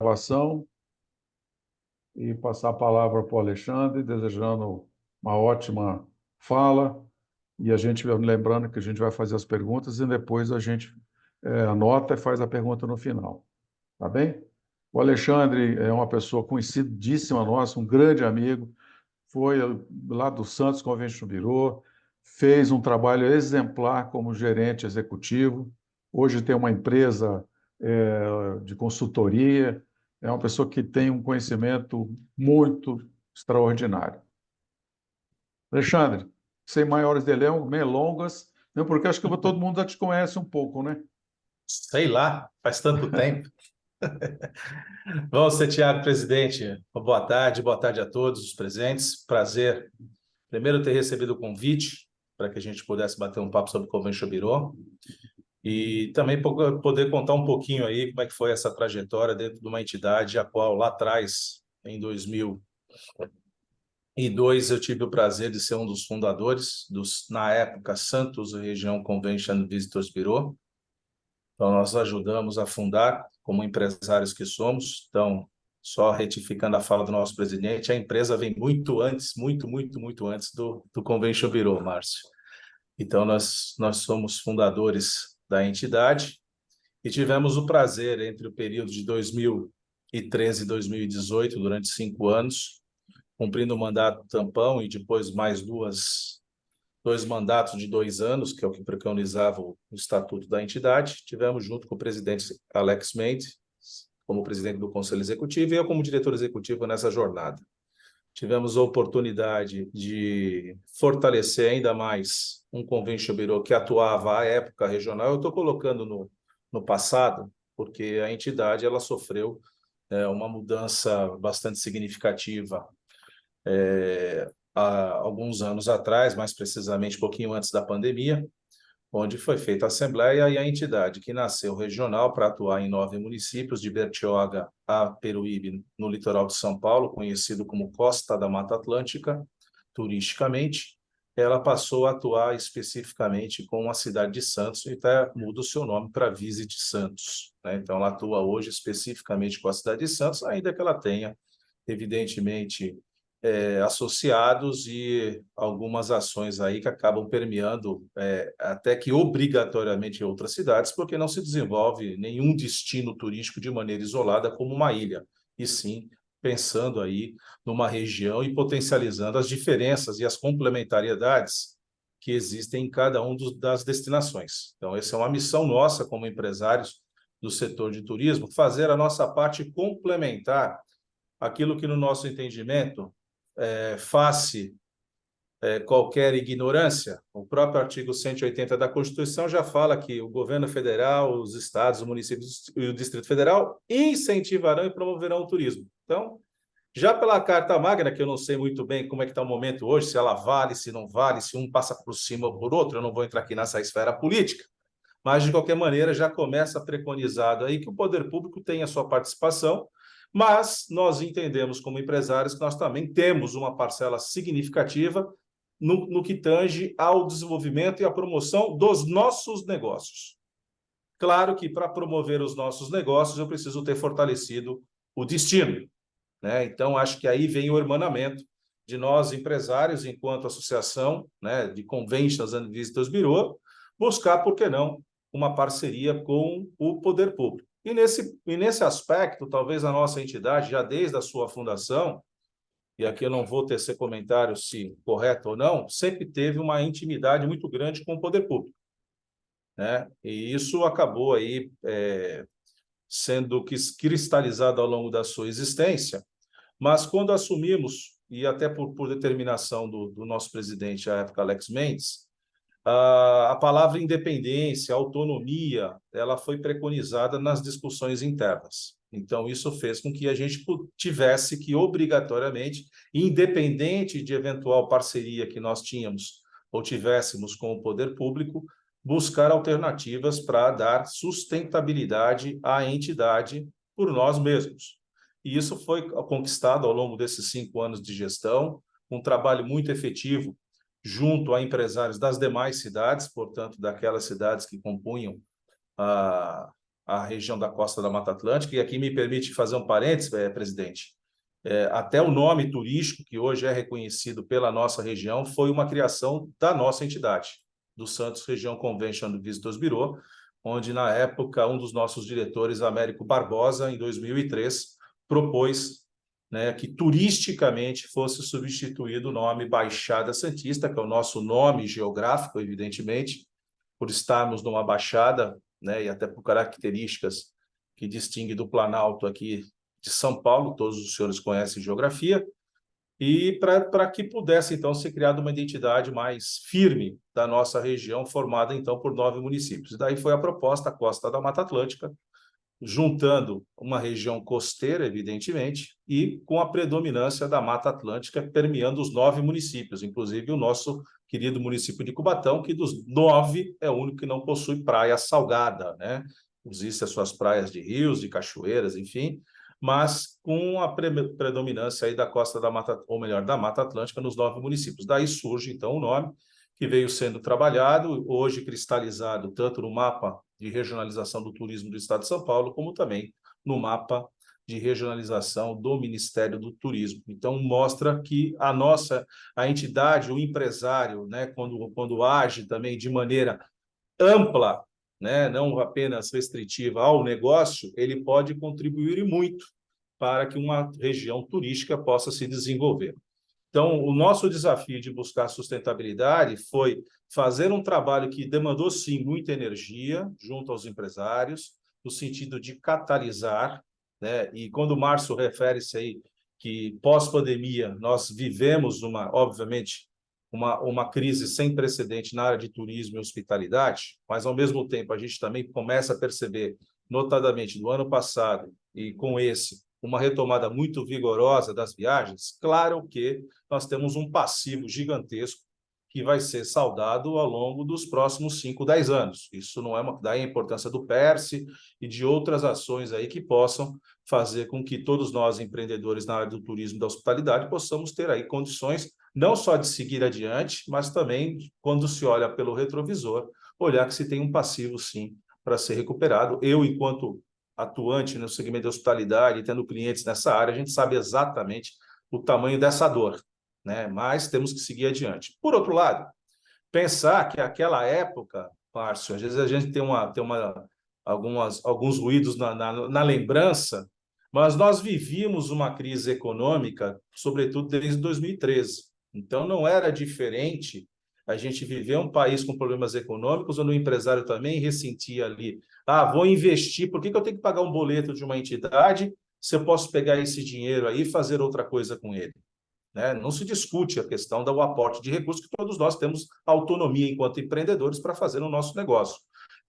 gravação e passar a palavra para o Alexandre, desejando uma ótima fala e a gente lembrando que a gente vai fazer as perguntas e depois a gente anota e faz a pergunta no final, tá bem? O Alexandre é uma pessoa conhecidíssima nossa, um grande amigo, foi lá do Santos Convention Bureau, fez um trabalho exemplar como gerente executivo, hoje tem uma empresa de consultoria, é uma pessoa que tem um conhecimento muito extraordinário. Alexandre, sem maiores delongas, mesmo porque acho que todo mundo já te conhece um pouco, né? Sei lá, faz tanto tempo. Vamos ser, Tiago, presidente. Boa tarde a todos os presentes. Prazer, primeiro, ter recebido o convite para que a gente pudesse bater um papo sobre o Convention Bureau e também poder contar um pouquinho aí como é que foi essa trajetória dentro de uma entidade a qual lá atrás, em 2002, eu tive o prazer de ser um dos fundadores na época, Santos Região Convention Visitors Bureau. Então, nós ajudamos a fundar como empresários que somos. Então, só retificando a fala do nosso presidente, a empresa vem muito antes, muito antes do Convention Bureau, Márcio. Então, nós somos fundadores da entidade e tivemos o prazer, entre o período de 2013 e 2018, durante 5 anos, cumprindo o mandato tampão e depois mais dois mandatos de 2 anos, que é o que preconizava o estatuto da entidade. Tivemos junto com o presidente Alex Mendes, como presidente do Conselho Executivo, e eu como diretor executivo nessa jornada. Tivemos a oportunidade de fortalecer ainda mais um Convention Bureau que atuava à época regional. Eu estou colocando no passado, porque a entidade ela sofreu uma mudança bastante significativa há alguns anos atrás, mais precisamente um pouquinho antes da pandemia, onde foi feita a Assembleia e a entidade que nasceu regional para atuar em 9 municípios, de Bertioga a Peruíbe, no litoral de São Paulo, conhecido como Costa da Mata Atlântica, turisticamente. Ela passou a atuar especificamente com a cidade de Santos e até muda o seu nome para Visit Santos, né? Então, ela atua hoje especificamente com a cidade de Santos, ainda que ela tenha, evidentemente, associados e algumas ações aí que acabam permeando até que obrigatoriamente em outras cidades, porque não se desenvolve nenhum destino turístico de maneira isolada como uma ilha, e sim pensando aí numa região e potencializando as diferenças e as complementariedades que existem em cada das destinações. Então, essa é uma missão nossa como empresários do setor de turismo, fazer a nossa parte complementar aquilo que, no nosso entendimento, face qualquer ignorância. O próprio artigo 180 da Constituição já fala que o governo federal, os estados, os municípios e o Distrito Federal incentivarão e promoverão o turismo. Então, já pela Carta Magna, que eu não sei muito bem como é que está o momento hoje, se ela vale, se não vale, se um passa por cima ou por outro, eu não vou entrar aqui nessa esfera política, mas, de qualquer maneira, já começa preconizado aí que o poder público tem a sua participação, mas nós entendemos como empresários que nós também temos uma parcela significativa no que tange ao desenvolvimento e à promoção dos nossos negócios. Claro que para promover os nossos negócios eu preciso ter fortalecido o destino, né? Então, acho que aí vem o hermanamento de nós, empresários, enquanto associação, né, de Conventions and Visitors Bureau, buscar, por que não, uma parceria com o poder público. E nesse aspecto, talvez a nossa entidade, já desde a sua fundação, e aqui eu não vou tecer comentário se correto ou não, sempre teve uma intimidade muito grande com o poder público, né? E isso acabou aí sendo cristalizado ao longo da sua existência, mas quando assumimos, e até por determinação do nosso presidente, à época, Alex Mendes, a palavra independência, autonomia, ela foi preconizada nas discussões internas. Então, isso fez com que a gente tivesse que, obrigatoriamente, independente de eventual parceria que nós tínhamos ou tivéssemos com o poder público, buscar alternativas para dar sustentabilidade à entidade por nós mesmos. E isso foi conquistado ao longo desses 5 anos de gestão, um trabalho muito efetivo junto a empresários das demais cidades, portanto, daquelas cidades que compunham a região da costa da Mata Atlântica, e aqui me permite fazer um parênteses, presidente. Até o nome turístico, que hoje é reconhecido pela nossa região, foi uma criação da nossa entidade, do Santos Região Convention Visitors Bureau, onde, na época, um dos nossos diretores, Américo Barbosa, em 2003, propôs, né, que turisticamente fosse substituído o nome Baixada Santista, que é o nosso nome geográfico, evidentemente, por estarmos numa baixada, né, e até por características que distinguem do Planalto aqui de São Paulo, todos os senhores conhecem geografia, e para que pudesse, então, ser criada uma identidade mais firme da nossa região, formada, então, por 9 municípios. E daí foi a proposta, a Costa da Mata Atlântica, juntando uma região costeira, evidentemente, e com a predominância da Mata Atlântica, permeando os 9 municípios, inclusive o nosso querido município de Cubatão, que dos 9 é o único que não possui praia salgada, né? Existem as suas praias de rios, de cachoeiras, enfim, mas com a predominância aí da costa da Mata, ou melhor, da Mata Atlântica nos 9 municípios. Daí surge, então, o nome, que veio sendo trabalhado, hoje cristalizado, tanto no mapa de regionalização do turismo do Estado de São Paulo, como também no mapa de regionalização do Ministério do Turismo. Então, mostra que a entidade, o empresário, né, quando age também de maneira ampla, né, não apenas restritiva ao negócio, ele pode contribuir muito para que uma região turística possa se desenvolver. Então, o nosso desafio de buscar sustentabilidade foi fazer um trabalho que demandou, sim, muita energia junto aos empresários, no sentido de catalisar, né? E quando o Márcio refere-se aí que pós-pandemia nós vivemos, obviamente, uma crise sem precedente na área de turismo e hospitalidade, mas, ao mesmo tempo, a gente também começa a perceber, notadamente do ano passado e com esse, uma retomada muito vigorosa das viagens. Claro que nós temos um passivo gigantesco que vai ser saldado ao longo dos próximos 5, 10 anos. Isso não é daí a importância do PERSE e de outras ações aí que possam fazer com que todos nós, empreendedores na área do turismo e da hospitalidade, possamos ter aí condições não só de seguir adiante, mas também, quando se olha pelo retrovisor, olhar que se tem um passivo, sim, para ser recuperado. Eu, enquanto atuante no segmento de hospitalidade, tendo clientes nessa área, a gente sabe exatamente o tamanho dessa dor, né? Mas temos que seguir adiante. Por outro lado, pensar que aquela época, Márcio, às vezes a gente tem alguns ruídos na lembrança, mas nós vivíamos uma crise econômica, sobretudo desde 2013. Então, não era diferente a gente viver um país com problemas econômicos, onde o empresário também ressentia ali, vou investir, por que eu tenho que pagar um boleto de uma entidade se eu posso pegar esse dinheiro aí e fazer outra coisa com ele? Né? Não se discute a questão do aporte de recursos, que todos nós temos autonomia enquanto empreendedores para fazer no nosso negócio.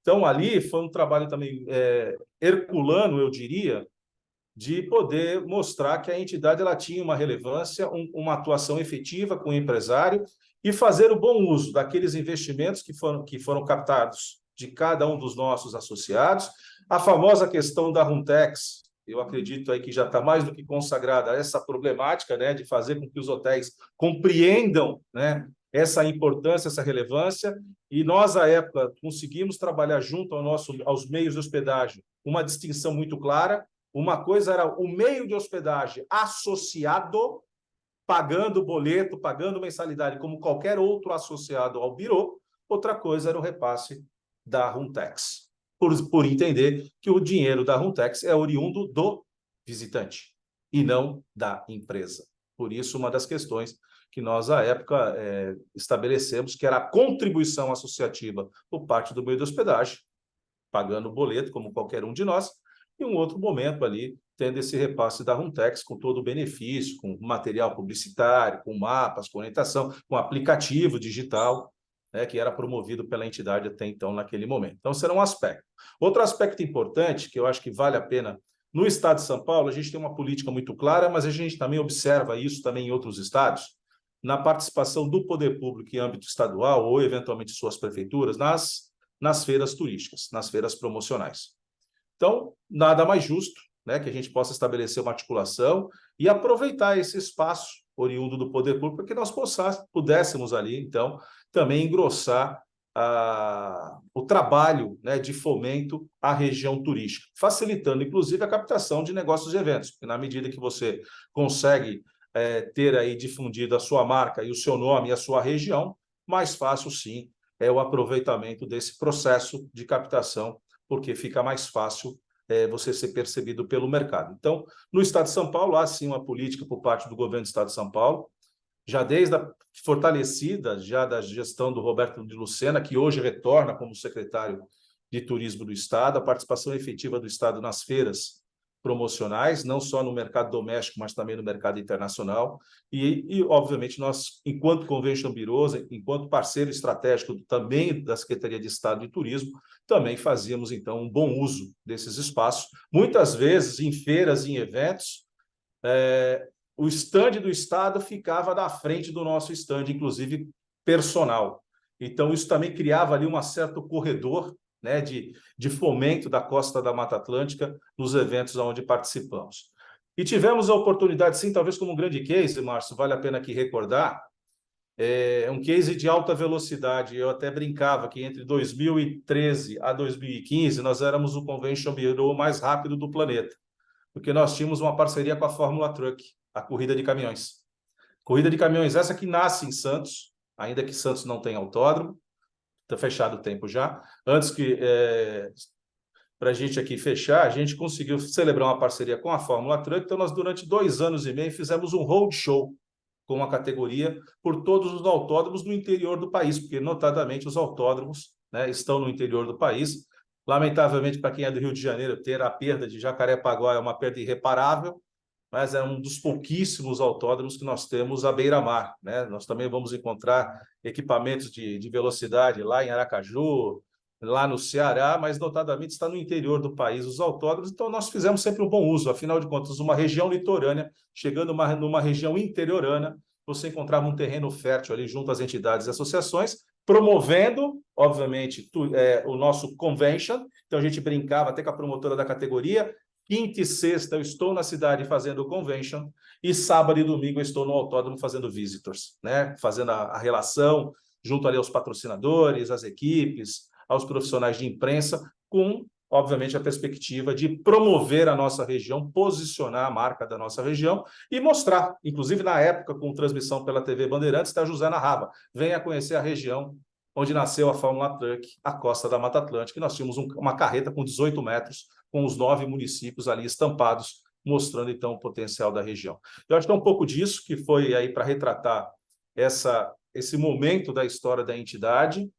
Então, ali foi um trabalho também herculano, eu diria, de poder mostrar que a entidade ela tinha uma relevância, uma atuação efetiva com o empresário e fazer o bom uso daqueles investimentos que foram captados de cada um dos nossos associados. A famosa questão da Runtex, eu acredito aí que já está mais do que consagrada essa problemática, né, de fazer com que os hotéis compreendam, né, essa importância, essa relevância, e nós, à época, conseguimos trabalhar junto aos meios de hospedagem uma distinção muito clara. Uma coisa era o meio de hospedagem associado, pagando boleto, pagando mensalidade, como qualquer outro associado ao birô. Outra coisa era o repasse da Runtex, por entender que o dinheiro da Runtex é oriundo do visitante e não da empresa. Por isso, uma das questões que nós, à época, estabelecemos, que era a contribuição associativa por parte do meio de hospedagem, pagando o boleto, como qualquer um de nós, e um outro momento ali, tendo esse repasse da Runtex com todo o benefício, com material publicitário, com mapas, com orientação, com aplicativo digital, né, que era promovido pela entidade até então, naquele momento. Então, será um aspecto. Outro aspecto importante, que eu acho que vale a pena, no estado de São Paulo, a gente tem uma política muito clara, mas a gente também observa isso também em outros estados, na participação do poder público em âmbito estadual, ou eventualmente suas prefeituras, nas feiras turísticas, nas feiras promocionais. Então, nada mais justo, né, que a gente possa estabelecer uma articulação e aproveitar esse espaço oriundo do poder público para que nós pudéssemos ali, então, também engrossar o trabalho, né, de fomento à região turística, facilitando, inclusive, a captação de negócios e eventos, porque na medida que você consegue ter aí difundido a sua marca e o seu nome e a sua região, mais fácil, sim, é o aproveitamento desse processo de captação, porque fica mais fácil você ser percebido pelo mercado. Então, no Estado de São Paulo, há sim uma política por parte do governo do Estado de São Paulo, já desde a fortalecida já da gestão do Roberto de Lucena, que hoje retorna como secretário de Turismo do Estado, a participação efetiva do Estado nas feiras promocionais, não só no mercado doméstico, mas também no mercado internacional. Obviamente, nós, enquanto Convention Bureaus, enquanto parceiro estratégico também da Secretaria de Estado de Turismo, também fazíamos, então, um bom uso desses espaços, muitas vezes em feiras e em eventos, o estande do Estado ficava na frente do nosso estande, inclusive personal. Então, isso também criava ali um certo corredor, né, de fomento da costa da Mata Atlântica nos eventos onde participamos. E tivemos a oportunidade, sim, talvez como um grande case, Márcio, vale a pena aqui recordar, um case de alta velocidade. Eu até brincava que entre 2013 a 2015 nós éramos o Convention Bureau mais rápido do planeta, porque nós tínhamos uma parceria com a Fórmula Truck, a corrida de caminhões. Corrida de caminhões essa que nasce em Santos, ainda que Santos não tenha autódromo, está fechado o tempo já. Antes que, para a gente aqui fechar, a gente conseguiu celebrar uma parceria com a Fórmula Truck, então nós durante 2 anos e meio fizemos um road show com a categoria por todos os autódromos do interior do país, porque notadamente os autódromos, né, estão no interior do país. Lamentavelmente, para quem é do Rio de Janeiro, ter a perda de Jacarepaguá é uma perda irreparável, mas é um dos pouquíssimos autódromos que nós temos à beira-mar, né? Nós também vamos encontrar equipamentos de velocidade lá em Aracaju, lá no Ceará, mas notadamente está no interior do país os autódromos, então nós fizemos sempre um bom uso. Afinal de contas, uma região litorânea, chegando numa região interiorana, você encontrava um terreno fértil ali junto às entidades e associações, promovendo, obviamente, o nosso convention. Então a gente brincava até com a promotora da categoria: quinta e sexta eu estou na cidade fazendo o convention, e sábado e domingo eu estou no autódromo fazendo visitors, né? Fazendo a relação junto ali aos patrocinadores, às equipes, aos profissionais de imprensa, com, obviamente, a perspectiva de promover a nossa região, posicionar a marca da nossa região e mostrar, inclusive na época, com transmissão pela TV Bandeirantes, da José narrava: venha conhecer a região onde nasceu a Fórmula Truck, a costa da Mata Atlântica, e nós tínhamos uma carreta com 18 metros, com os 9 municípios ali estampados, mostrando, então, o potencial da região. Eu acho que é um pouco disso que foi aí para retratar esse momento da história da entidade,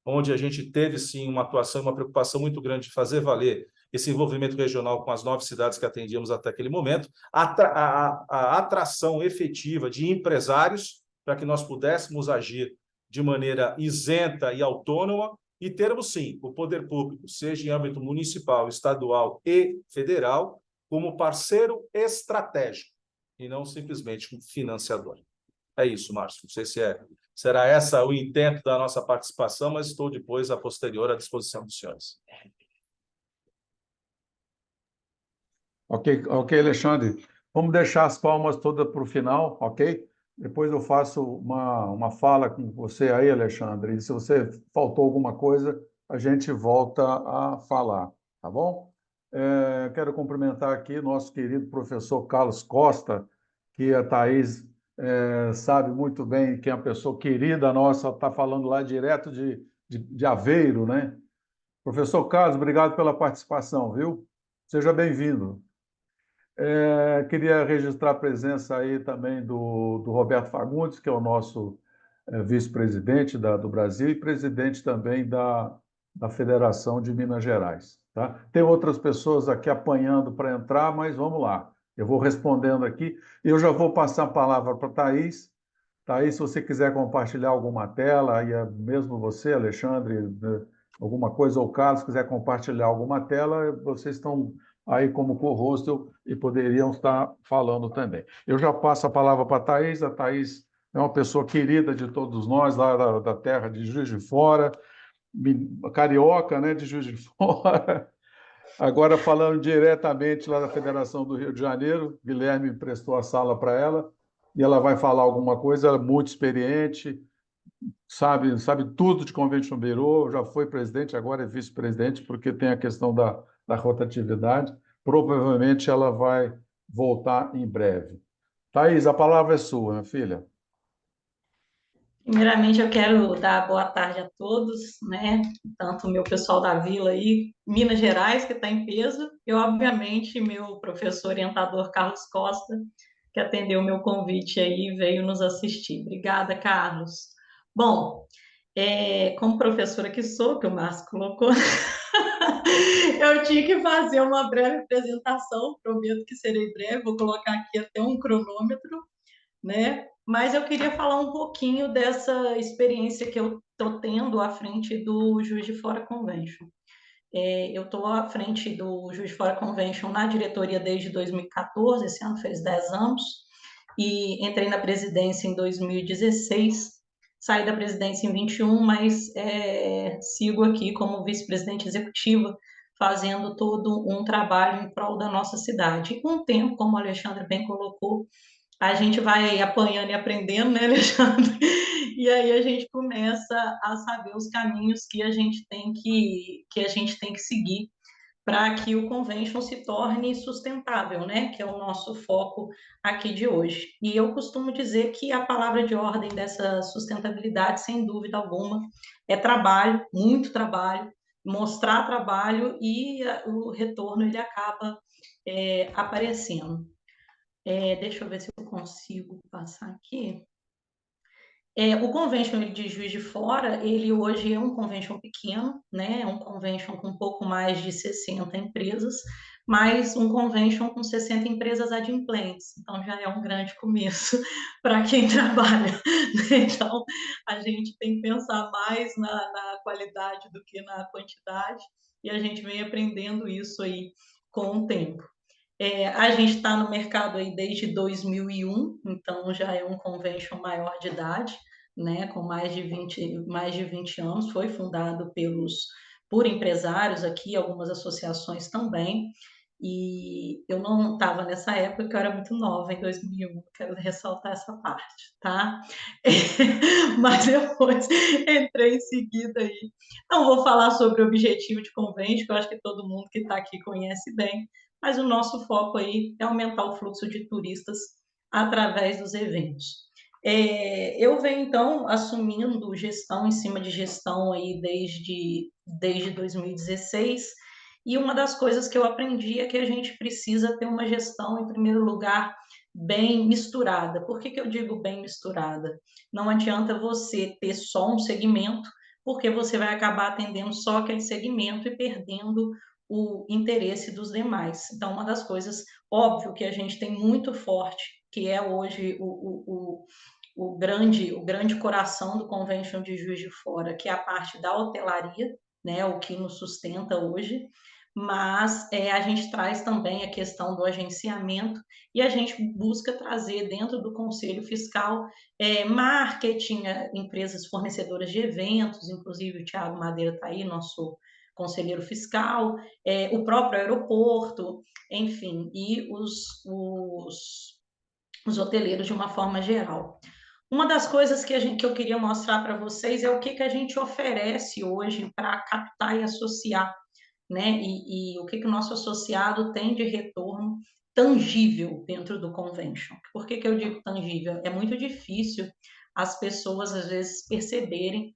onde a gente teve, sim, uma atuação, uma preocupação muito grande de fazer valer esse envolvimento regional com as 9 cidades que atendíamos até aquele momento, a atração efetiva de empresários para que nós pudéssemos agir de maneira isenta e autônoma e termos, sim, o poder público, seja em âmbito municipal, estadual e federal, como parceiro estratégico e não simplesmente um financiador. É isso, Márcio. Não sei se será essa o intento da nossa participação, mas estou depois, a posterior, à disposição dos senhores. Ok, Alexandre. Vamos deixar as palmas todas para o final, ok? Depois eu faço uma fala com você aí, Alexandre, e se você faltou alguma coisa, a gente volta a falar, tá bom? Quero cumprimentar aqui nosso querido professor Carlos Costa, que a Thaís sabe muito bem que é uma pessoa querida nossa, está falando lá direto de Aveiro, né? Professor Carlos, obrigado pela participação, viu? Seja bem-vindo. Queria registrar a presença aí também do Roberto Fagundes, que é o nosso vice-presidente do Brasil e presidente também da Federação de Minas Gerais. Tá? Tem outras pessoas aqui apanhando para entrar, mas vamos lá. Eu vou respondendo aqui. Eu já vou passar a palavra para a Thaís. Thaís, se você quiser compartilhar alguma tela, e mesmo você, Alexandre, alguma coisa, ou Carlos, quiser compartilhar alguma tela, vocês estão aí como co-host e poderiam estar falando também. Eu já passo a palavra para a Thaís é uma pessoa querida de todos nós, lá da terra de Juiz de Fora, carioca, né, de Juiz de Fora. Agora, falando diretamente lá da Federação do Rio de Janeiro, Guilherme emprestou a sala para ela, e ela vai falar alguma coisa, ela é muito experiente, sabe tudo de Convention Bureau, já foi presidente, agora é vice-presidente, porque tem a questão da rotatividade. Provavelmente ela vai voltar em breve. Thaís, a palavra é sua, minha filha. Primeiramente, eu quero dar boa tarde a todos, né? Tanto o meu pessoal da Vila aí, Minas Gerais, que está em peso, e, obviamente, meu professor orientador Carlos Costa, que atendeu o meu convite aí e veio nos assistir. Obrigada, Carlos. Bom, como professora que sou, que o Márcio colocou, eu tinha que fazer uma breve apresentação, prometo que serei breve, vou colocar aqui até um cronômetro, né? Mas eu queria falar um pouquinho dessa experiência que eu estou tendo à frente do Juiz de Fora Convention. Eu estou à frente do Juiz de Fora Convention na diretoria desde 2014, esse ano fez 10 anos, e entrei na presidência em 2016, saí da presidência em 21, mas sigo aqui como vice-presidente executiva, fazendo todo um trabalho em prol da nossa cidade. E com o tempo, como o Alexandre bem colocou, a gente vai apanhando e aprendendo, né, Alexandre? E aí a gente começa a saber os caminhos que a gente tem que seguir para que o convention se torne sustentável, né? Que é o nosso foco aqui de hoje. E eu costumo dizer que a palavra de ordem dessa sustentabilidade, sem dúvida alguma, é trabalho, muito trabalho, mostrar trabalho e o retorno ele acaba aparecendo. Deixa eu ver se eu consigo passar aqui. O convention de Juiz de Fora, ele hoje é um convention pequeno, né? É um convention com um pouco mais de 60 empresas, mas um convention com 60 empresas adimplentes. Então, já é um grande começo para quem trabalha. Então, a gente tem que pensar mais na qualidade do que na quantidade, e a gente vem aprendendo isso aí com o tempo. A gente está no mercado aí desde 2001, então já é um convention maior de idade, né, com mais de 20 anos, foi fundado por empresários aqui, algumas associações também, e eu não estava nessa época, porque eu era muito nova, em 2001, quero ressaltar essa parte, tá? Mas depois entrei em seguida aí. Não vou falar sobre o objetivo de convênio, que eu acho que todo mundo que está aqui conhece bem, mas o nosso foco aí é aumentar o fluxo de turistas através dos eventos. Eu venho, então, assumindo gestão em cima de gestão aí desde 2016, e uma das coisas que eu aprendi é que a gente precisa ter uma gestão, em primeiro lugar, bem misturada. Por que eu digo bem misturada? Não adianta você ter só um segmento, porque você vai acabar atendendo só aquele segmento e perdendo o interesse dos demais. Então, uma das coisas, óbvio, que a gente tem muito forte, que é hoje o grande coração do Convention de Juiz de Fora, que é a parte da hotelaria, né, o que nos sustenta hoje, mas a gente traz também a questão do agenciamento e a gente busca trazer dentro do Conselho Fiscal marketing, empresas fornecedoras de eventos, inclusive o Thiago Madeira está aí, nosso conselheiro fiscal, o próprio aeroporto, enfim, e os hoteleiros de uma forma geral. Uma das coisas que eu queria mostrar para vocês é o que a gente oferece hoje para captar e associar, né? E o que o nosso associado tem de retorno tangível dentro do convention. Por que eu digo tangível? É muito difícil as pessoas, às vezes, perceberem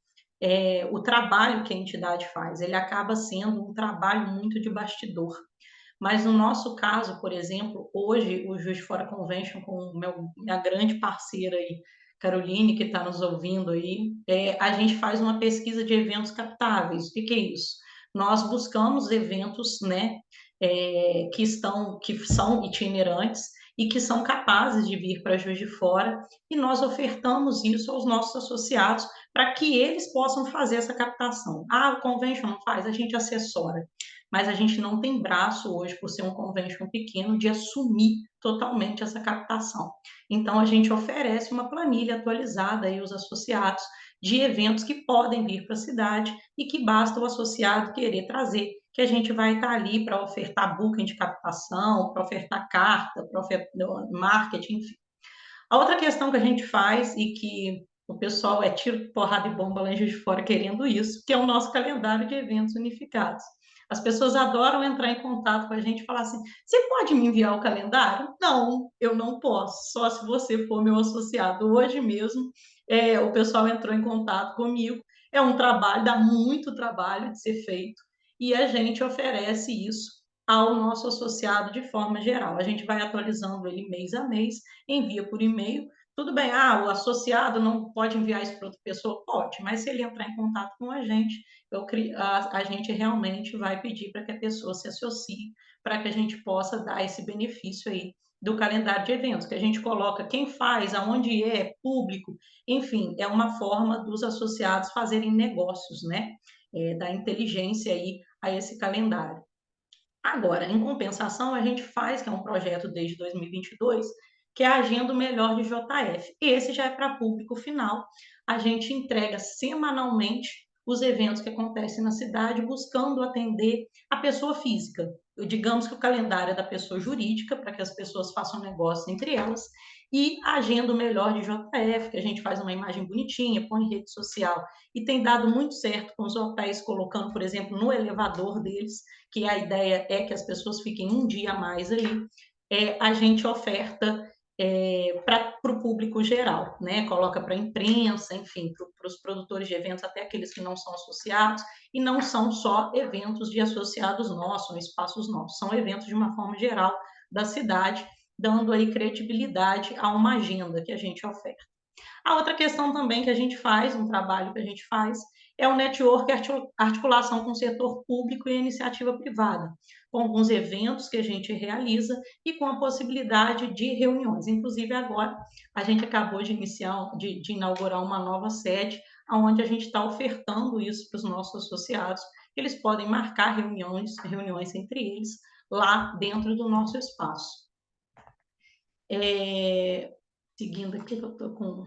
o trabalho que a entidade faz. Ele acaba sendo um trabalho muito de bastidor. Mas no nosso caso, por exemplo, hoje o Juiz de Fora Convention, com minha grande parceira aí, Caroline, que está nos ouvindo aí, a gente faz uma pesquisa de eventos captáveis. O que é isso? Nós buscamos eventos, né, que são itinerantes e que são capazes de vir para Juiz de Fora, e nós ofertamos isso aos nossos associados para que eles possam fazer essa captação. O convention não faz, a gente assessora, mas a gente não tem braço hoje, por ser um convention pequeno, de assumir totalmente essa captação. Então, a gente oferece uma planilha atualizada aí aos associados de eventos que podem vir para a cidade e que basta o associado querer trazer, que a gente vai estar ali para ofertar booking de captação, para ofertar carta, para ofertar marketing, enfim. A outra questão que a gente faz e que O pessoal é tiro, porrada e bomba lá em Juiz de Fora querendo isso, que é o nosso calendário de eventos unificados. As pessoas adoram entrar em contato com a gente e falar assim: você pode me enviar o calendário? Não, eu não posso, só se você for meu associado. Hoje mesmo, o pessoal entrou em contato comigo. É um trabalho, dá muito trabalho de ser feito, e a gente oferece isso ao nosso associado de forma geral. A gente vai atualizando ele mês a mês, envia por e-mail. Tudo bem, o associado não pode enviar isso para outra pessoa? Pode, mas se ele entrar em contato com a gente, a gente realmente vai pedir para que a pessoa se associe, para que a gente possa dar esse benefício aí do calendário de eventos, que a gente coloca quem faz, aonde é, público, enfim, é uma forma dos associados fazerem negócios, né? Dar inteligência aí a esse calendário. Agora, em compensação, a gente faz, que é um projeto desde 2022, que é a Agenda Melhor de JF. Esse já é para público final. A gente entrega semanalmente os eventos que acontecem na cidade, buscando atender a pessoa física. Digamos que o calendário é da pessoa jurídica, para que as pessoas façam negócio entre elas, e a Agenda Melhor de JF, que a gente faz uma imagem bonitinha, põe em rede social, e tem dado muito certo com os hotéis colocando, por exemplo, no elevador deles, que a ideia é que as pessoas fiquem um dia a mais ali, a gente oferta para o público geral, né? Coloca para a imprensa, enfim, para os produtores de eventos, até aqueles que não são associados, e não são só eventos de associados nossos, ou espaços nossos, são eventos de uma forma geral da cidade, dando aí credibilidade a uma agenda que a gente oferta. A outra questão também que a gente faz, um trabalho que a gente faz, é o network, articulação com o setor público e a iniciativa privada, com alguns eventos que a gente realiza e com a possibilidade de reuniões. Inclusive, agora, a gente acabou de inaugurar uma nova sede, onde a gente está ofertando isso para os nossos associados, que eles podem marcar reuniões entre eles, lá dentro do nosso espaço. Seguindo aqui, que eu estou com...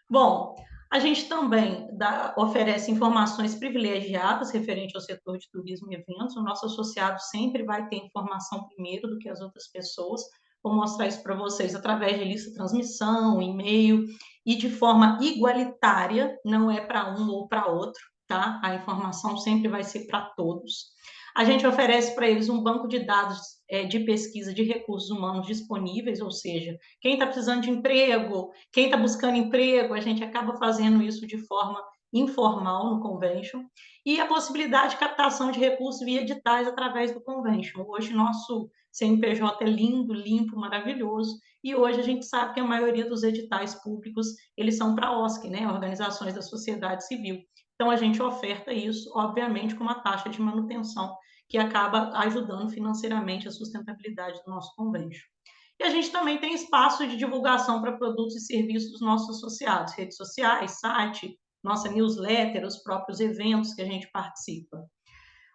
Bom, a gente também oferece informações privilegiadas referente ao setor de turismo e eventos. O nosso associado sempre vai ter informação primeiro do que as outras pessoas. Vou mostrar isso para vocês através de lista de transmissão, e-mail, e de forma igualitária, não é para um ou para outro, tá? A informação sempre vai ser para todos. A gente oferece para eles um banco de dados de pesquisa de recursos humanos disponíveis, ou seja, quem está precisando de emprego, quem está buscando emprego, a gente acaba fazendo isso de forma informal no convention, e a possibilidade de captação de recursos via editais através do convention. Hoje, nosso CNPJ é lindo, limpo, maravilhoso, e hoje a gente sabe que a maioria dos editais públicos, eles são para OSC, né, Organizações da Sociedade Civil. Então, a gente oferta isso, obviamente, com uma taxa de manutenção que acaba ajudando financeiramente a sustentabilidade do nosso convention. E a gente também tem espaço de divulgação para produtos e serviços dos nossos associados, redes sociais, site, nossa newsletter, os próprios eventos que a gente participa.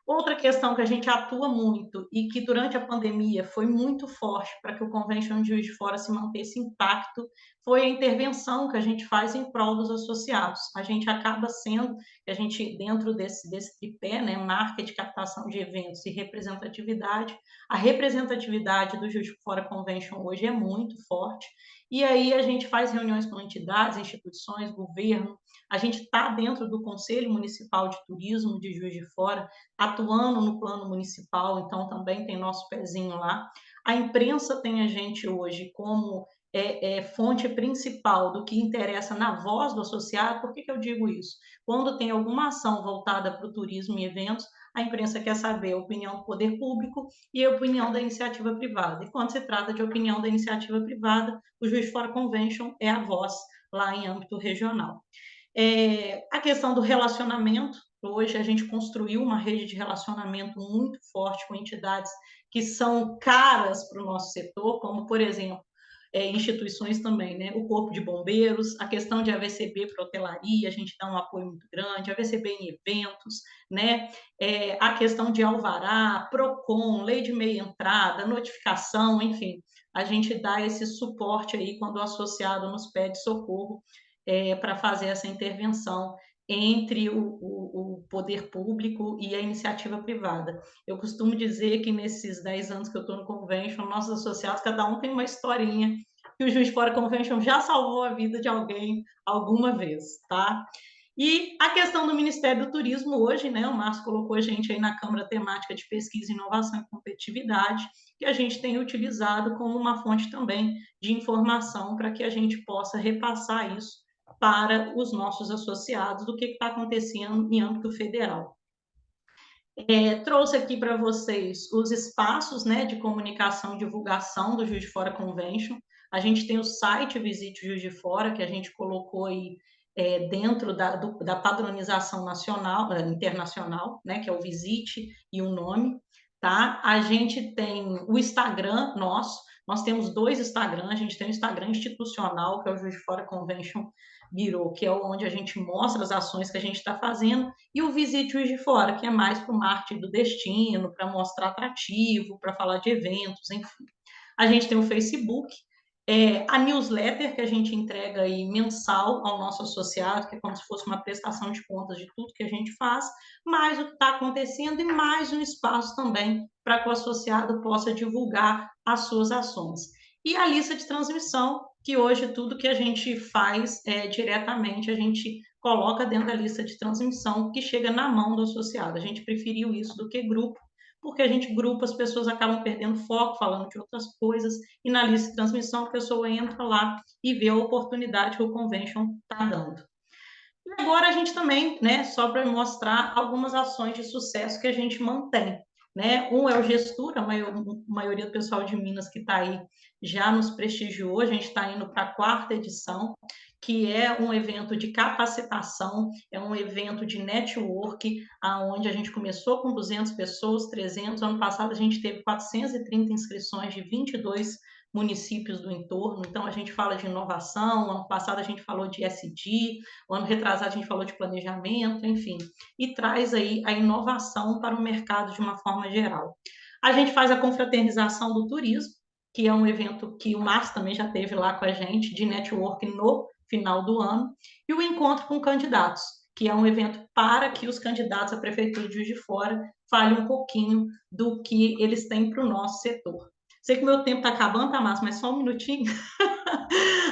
Outra questão que a gente atua muito e que durante a pandemia foi muito forte para que o Convention de Juiz de Fora se mantesse intacto foi a intervenção que a gente faz em prol dos associados. A gente acaba sendo, a gente dentro desse tripé, né, marketing, captação de eventos e representatividade, a representatividade do Juiz de Fora Convention hoje é muito forte, e aí a gente faz reuniões com entidades, instituições, governo, a gente está dentro do Conselho Municipal de Turismo de Juiz de Fora, atuando no plano municipal, então também tem nosso pezinho lá. A imprensa tem a gente hoje como fonte principal do que interessa na voz do associado. Por que eu digo isso? Quando tem alguma ação voltada para o turismo e eventos, a imprensa quer saber a opinião do poder público e a opinião da iniciativa privada. E quando se trata de opinião da iniciativa privada, o Juiz de Fora Convention é a voz lá em âmbito regional. A questão do relacionamento, hoje a gente construiu uma rede de relacionamento muito forte com entidades que são caras para o nosso setor, como, por exemplo, instituições também, né? O Corpo de Bombeiros, a questão de AVCB para hotelaria, a gente dá um apoio muito grande, AVCB em eventos, né? A questão de alvará, PROCON, lei de meia entrada, notificação, enfim, a gente dá esse suporte aí quando o associado nos pede socorro para fazer essa intervenção entre o poder público e a iniciativa privada. Eu costumo dizer que nesses 10 anos que eu estou no Convention, nossos associados, cada um tem uma historinha que o Juiz de Fora Convention já salvou a vida de alguém alguma vez, tá? E a questão do Ministério do Turismo hoje, né? O Márcio colocou a gente aí na Câmara Temática de Pesquisa, Inovação e Competitividade, que a gente tem utilizado como uma fonte também de informação para que a gente possa repassar isso para os nossos associados do que está acontecendo em âmbito federal. Trouxe aqui para vocês os espaços, né, de comunicação e divulgação do Juiz de Fora Convention. A gente tem o site Visite Juiz de Fora, que a gente colocou aí dentro da padronização nacional, internacional, né, que é o Visite e o nome, tá? A gente tem o Instagram nosso, nós temos 2 Instagrams, a gente tem o Instagram institucional, que é o Juiz de Fora Convention Bureau, que é onde a gente mostra as ações que a gente está fazendo, e o Visite Juiz de Fora, que é mais para o marketing do destino, para mostrar atrativo, para falar de eventos, enfim. A gente tem o Facebook, a newsletter que a gente entrega aí mensal ao nosso associado, que é como se fosse uma prestação de contas de tudo que a gente faz, mais o que está acontecendo e mais um espaço também para que o associado possa divulgar as suas ações. E a lista de transmissão, que hoje tudo que a gente faz diretamente, a gente coloca dentro da lista de transmissão que chega na mão do associado. A gente preferiu isso do que grupo, porque a gente grupa, as pessoas acabam perdendo foco, falando de outras coisas, e na lista de transmissão a pessoa entra lá e vê a oportunidade que o Convention está dando. E agora a gente também, né, só para mostrar algumas ações de sucesso que a gente mantém. Né? Um é o Gestura, a maioria do pessoal de Minas que está aí já nos prestigiou, a gente está indo para a 4ª edição, que é um evento de capacitação, é um evento de network, onde a gente começou com 200 pessoas, 300, ano passado a gente teve 430 inscrições de 22 municípios do entorno, então a gente fala de inovação, ano passado a gente falou de SD, o ano retrasado a gente falou de planejamento, enfim, e traz aí a inovação para o mercado de uma forma geral. A gente faz a confraternização do turismo, que é um evento que o Márcio também já teve lá com a gente, de network no final do ano, e o encontro com candidatos, que é um evento para que os candidatos à Prefeitura de Juiz de Fora falem um pouquinho do que eles têm para o nosso setor. Sei que meu tempo está acabando, tá, Márcio, mas só um minutinho.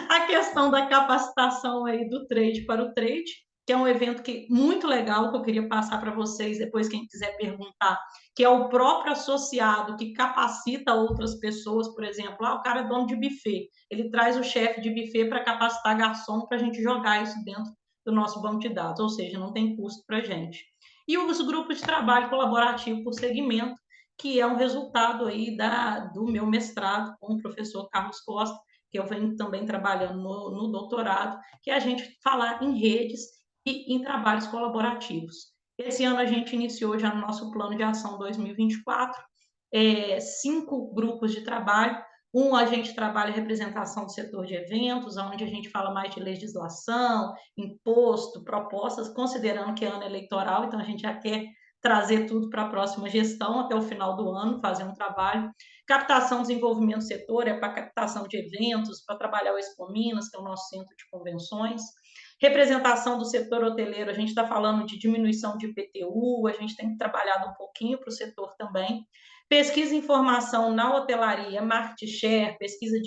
A questão da capacitação aí do trade para o trade, que é um evento muito legal, que eu queria passar para vocês, depois quem quiser perguntar, que é o próprio associado que capacita outras pessoas, por exemplo, o cara é dono de buffet, ele traz o chefe de buffet para capacitar garçom para a gente jogar isso dentro do nosso banco de dados, ou seja, não tem custo para a gente. E os grupos de trabalho colaborativo por segmento, que é um resultado aí do meu mestrado com o professor Carlos Costa, que eu venho também trabalhando no doutorado, que é a gente falar em redes e em trabalhos colaborativos. Esse ano a gente iniciou já no nosso plano de ação 2024, 5 grupos de trabalho. A gente trabalha a representação do setor de eventos, onde a gente fala mais de legislação, imposto, propostas, considerando que é ano eleitoral, então a gente já quer trazer tudo para a próxima gestão, até o final do ano, fazer um trabalho. Captação, desenvolvimento do setor, é para captação de eventos, para trabalhar o Expo Minas, que é o nosso centro de convenções. Representação do setor hoteleiro, a gente está falando de diminuição de IPTU, a gente tem trabalhado um pouquinho para o setor também. Pesquisa e informação na hotelaria, market share, pesquisa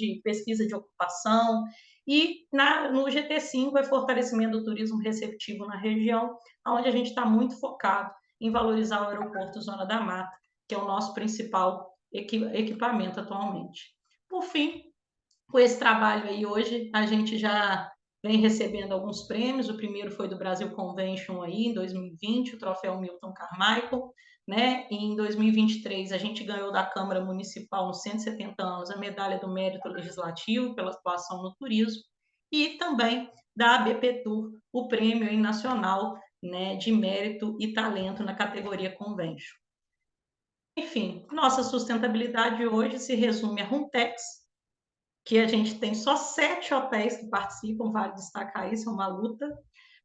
de ocupação. E no GT5 é fortalecimento do turismo receptivo na região, onde a gente está muito focado em valorizar o aeroporto Zona da Mata, que é o nosso principal equipamento atualmente. Por fim, com esse trabalho aí hoje, a gente já vem recebendo alguns prêmios. O primeiro foi do Brasil Convention aí, em 2020, o troféu Milton Carmichael, né? E em 2023, a gente ganhou da Câmara Municipal, nos 170 anos, a medalha do Mérito Legislativo pela atuação no turismo, e também da ABP Tour, o prêmio nacional, né, de mérito e talento na categoria Convention. Enfim, nossa sustentabilidade hoje se resume a Runtex, que a gente tem só 7 hotéis que participam, vale destacar isso, é uma luta.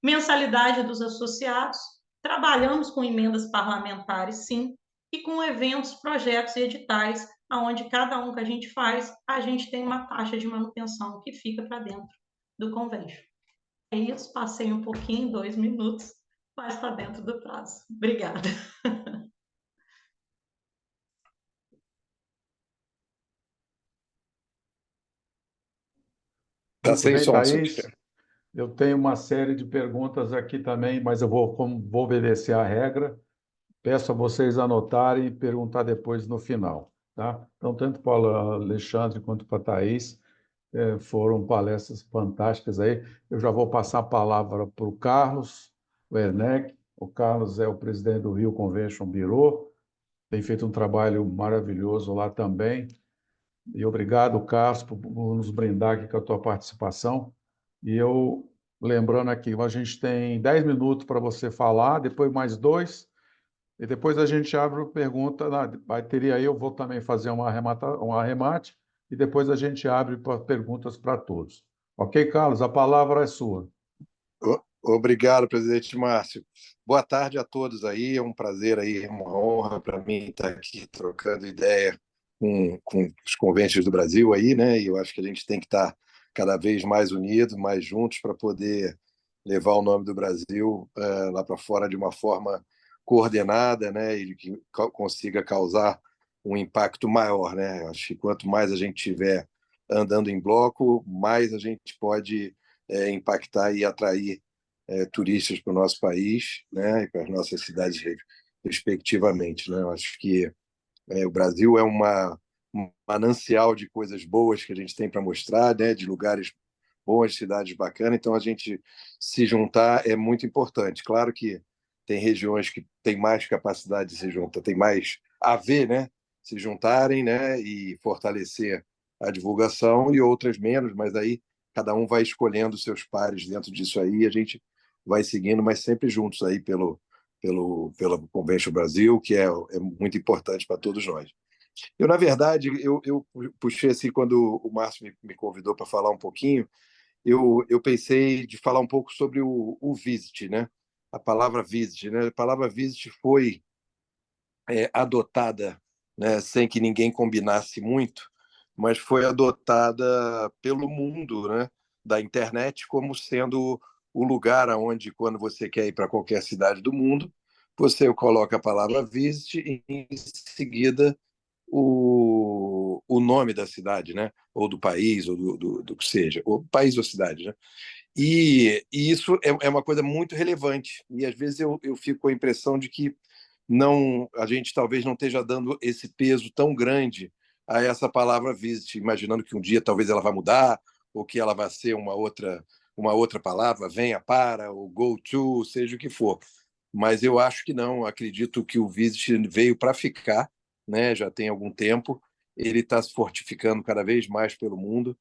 Mensalidade dos associados, trabalhamos com emendas parlamentares, sim, e com eventos, projetos e editais, onde cada um que a gente faz, a gente tem uma taxa de manutenção que fica para dentro do convênio. É isso, passei um pouquinho, 2 minutos, mas está dentro do prazo. Obrigada. Tá Muito sem bem, som, Thaís. Eu tenho uma série de perguntas aqui também, mas eu vou, como vou obedecer à regra, peço a vocês anotarem e perguntar depois no final, tá? Então, tanto para o Alexandre quanto para a Thaís, foram palestras fantásticas aí. Eu já vou passar a palavra para o Carlos Werneck. O Carlos é o presidente do Rio Convention Bureau, tem feito um trabalho maravilhoso lá também. E obrigado, Carlos, por nos brindar aqui com a tua participação. E eu, lembrando aqui, a gente tem 10 minutos para você falar, depois mais 2, e depois a gente abre a pergunta. Teria aí, eu vou também fazer um arremate, e depois a gente abre para perguntas para todos. Ok, Carlos? A palavra é sua. Obrigado, presidente Márcio. Boa tarde a todos aí. É um prazer aí, uma honra para mim estar aqui trocando ideia com os conventos do Brasil aí, né? E eu acho que a gente tem que estar cada vez mais unidos, mais juntos para poder levar o nome do Brasil lá para fora de uma forma coordenada, né? E que consiga causar um impacto maior, né? Eu acho que quanto mais a gente tiver andando em bloco, mais a gente pode impactar e atrair turistas para o nosso país, né, e para as nossas cidades respectivamente, né? Eu acho que o Brasil é um manancial de coisas boas que a gente tem para mostrar, né, de lugares bons, cidades bacanas. Então a gente se juntar é muito importante. Claro que tem regiões que têm mais capacidade de se juntar, tem mais a ver, né, se juntarem, né, e fortalecer a divulgação, e outras menos, mas aí cada um vai escolhendo seus pares dentro disso aí, e a gente vai seguindo, mas sempre juntos aí pela Convention Brasil, que é muito importante para todos nós. Eu, na verdade, eu puxei assim, quando o Márcio me convidou para falar um pouquinho, eu pensei de falar um pouco sobre o visit, né? A palavra visit, né? A palavra visit foi adotada, né, sem que ninguém combinasse muito, mas foi adotada pelo mundo, né, da internet, como sendo o lugar onde, quando você quer ir para qualquer cidade do mundo, você coloca a palavra visit e, em seguida, o nome da cidade, né? Ou do país, ou do que seja, ou país ou cidade, né? E isso é uma coisa muito relevante. E às vezes eu fico com a impressão de que não, a gente talvez não esteja dando esse peso tão grande a essa palavra visit, imaginando que um dia talvez ela vai mudar, ou que ela vai ser uma outra palavra, venha para, ou go to, seja o que for. Mas eu acho que não, acredito que o visit veio para ficar, né? Já tem algum tempo, ele está se fortificando cada vez mais pelo mundo,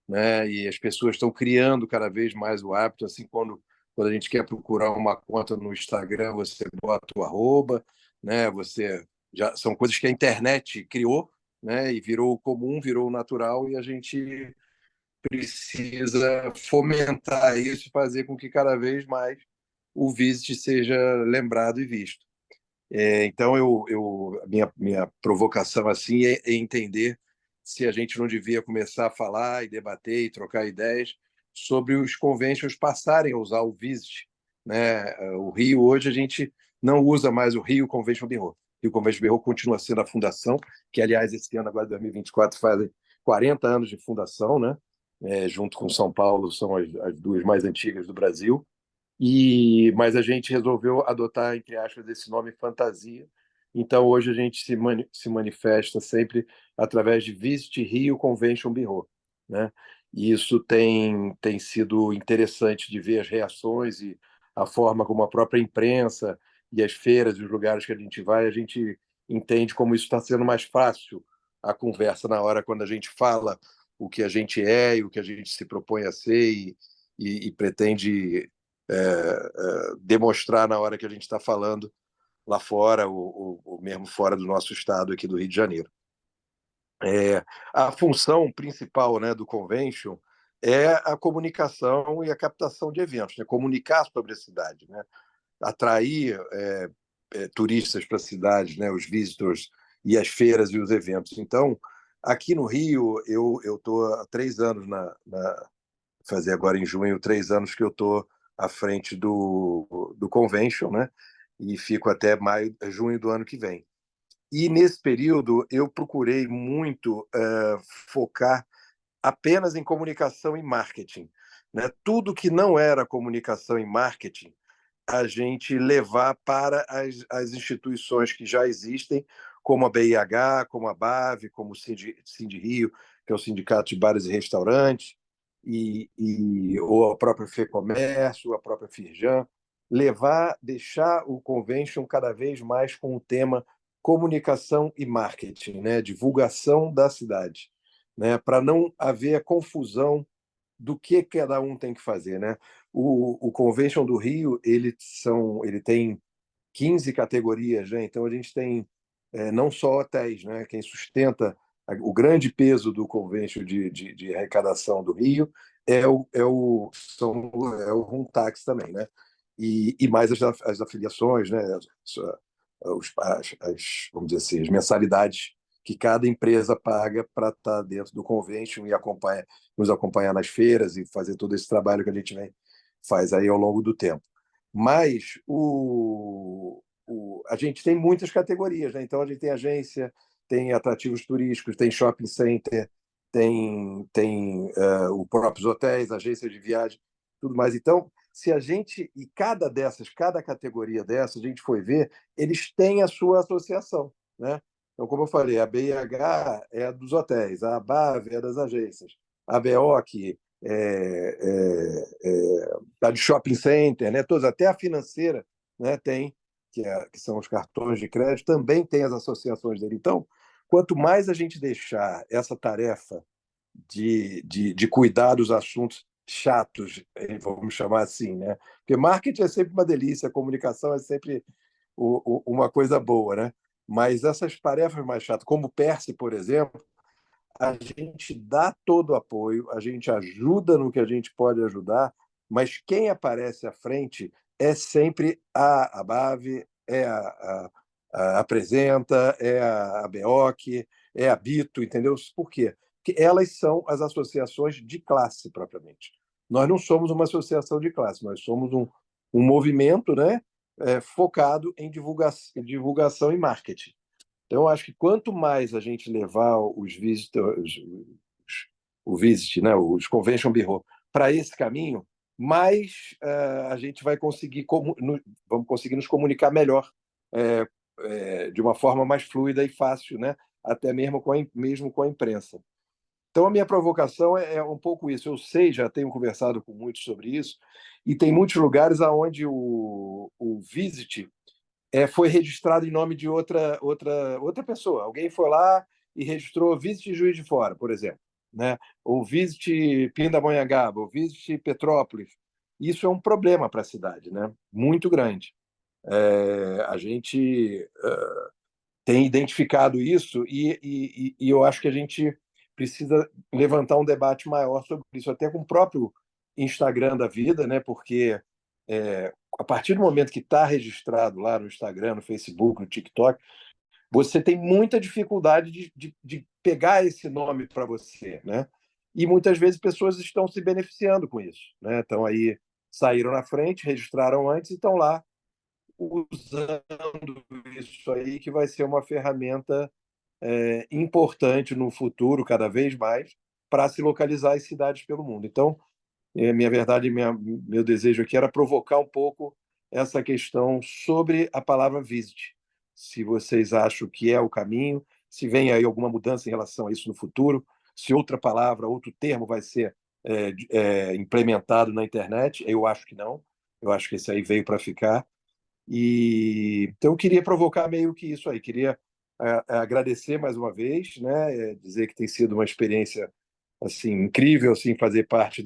né? E as pessoas estão criando cada vez mais o hábito, assim, quando a gente quer procurar uma conta no Instagram, você bota o arroba, né? Você já são coisas que a internet criou, né? E virou comum, virou natural, e a gente precisa fomentar isso, fazer com que cada vez mais o visit seja lembrado e visto. Então, minha provocação assim é entender se a gente não devia começar a falar e debater e trocar ideias sobre os conventions passarem a usar o visit, né? O Rio, hoje, a gente não usa mais o Rio Convention Bureau. O Rio Convention Bureau continua sendo a fundação, que, aliás, esse ano, agora 2024, fazem 40 anos de fundação, né? Junto com São Paulo, são as duas mais antigas do Brasil. Mas a gente resolveu adotar, entre aspas, esse nome fantasia. Então, hoje a gente se manifesta sempre através de Visit Rio Convention Bureau, né? E isso tem sido interessante de ver as reações e a forma como a própria imprensa e as feiras e os lugares que a gente vai, a gente entende como isso está sendo mais fácil a conversa na hora quando a gente fala o que a gente é e o que a gente se propõe a ser e pretende demonstrar na hora que a gente está falando lá fora, ou mesmo fora do nosso estado aqui do Rio de Janeiro. A função principal, né, do convention é a comunicação e a captação de eventos, né? Comunicar sobre a cidade, né? Atrair turistas para a cidade, né? Os visitors e as feiras e os eventos. Então, aqui no Rio, eu estou há 3 anos fazer agora em junho 3 anos que eu estou à frente do convention, né? E fico até junho do ano que vem. E nesse período eu procurei muito focar apenas em comunicação e marketing, né? Tudo que não era comunicação e marketing, a gente levar para as instituições que já existem, como a BIH, como a BAV, como o Rio, que é o Sindicato de Bares e Restaurantes, ou a própria FEComércio, ou a própria Firjan, deixar o convention cada vez mais com o tema comunicação e marketing, né? Divulgação da cidade, né? Para não haver a confusão do que cada um tem que fazer, né? O Convention do Rio, ele tem 15 categorias, né? Então a gente tem não só hotéis, né? Quem sustenta o grande peso do Convention de arrecadação do Rio é o Room Tax também, né? E mais as afiliações, né? Vamos dizer assim, as mensalidades que cada empresa paga para estar dentro do convention e nos acompanhar nas feiras e fazer todo esse trabalho que a gente faz aí ao longo do tempo. Mas a gente tem muitas categorias, né? Então a gente tem agência, tem atrativos turísticos, tem shopping center, tem os próprios hotéis, agências de viagem, tudo mais. Então, se a gente, e cada categoria dessas, a gente foi ver, eles têm a sua associação, né? Então, como eu falei, a BIH é dos hotéis, a BAV é das agências, a BEOC tá de shopping center, né? Todas, até a financeira, né, tem, que são os cartões de crédito, também tem as associações dele. Então, quanto mais a gente deixar essa tarefa de cuidar dos assuntos chatos, vamos chamar assim, né? Porque marketing é sempre uma delícia, comunicação é sempre uma coisa boa, né? Mas essas tarefas mais chatas, como o Perse, por exemplo, a gente dá todo o apoio, a gente ajuda no que a gente pode ajudar, mas quem aparece à frente é sempre a BAV, a Apresenta, é a BEOC, é a Bito, entendeu? Por quê? Porque elas são as associações de classe, propriamente. Nós não somos uma associação de classe, nós somos um movimento, né, focado em divulgação e marketing. Então, eu acho que quanto mais a gente levar o visit, né, os convention bureau, para esse caminho, mais a gente vai conseguir vamos conseguir nos comunicar melhor, de uma forma mais fluida e fácil, né, até mesmo com a imprensa. Então, a minha provocação é um pouco isso. Eu sei, já tenho conversado com muitos sobre isso, e tem muitos lugares onde o visit foi registrado em nome de outra pessoa. Alguém foi lá e registrou Visit Juiz de Fora, por exemplo, né? Ou Visit Pindamonhangaba, ou Visit Petrópolis. Isso é um problema para a cidade, né? Muito grande. A gente tem identificado isso e eu acho que a gente precisa levantar um debate maior sobre isso, até com o próprio Instagram da vida, né? Porque a partir do momento que está registrado lá no Instagram, no Facebook, no TikTok, você tem muita dificuldade de pegar esse nome para você, né? E muitas vezes pessoas estão se beneficiando com isso, né? Então aí saíram na frente, registraram antes e estão lá usando isso aí, que vai ser uma ferramenta importante no futuro, cada vez mais, para se localizar as cidades pelo mundo. Então, minha verdade, meu desejo aqui era provocar um pouco essa questão sobre a palavra visit. Se vocês acham que é o caminho, se vem aí alguma mudança em relação a isso no futuro, se outra palavra, outro termo vai ser implementado na internet, eu acho que não. Eu acho que esse aí veio para ficar. Então, eu queria provocar meio que isso aí. Queria agradecer mais uma vez, né? Dizer que tem sido uma experiência assim incrível, assim, fazer parte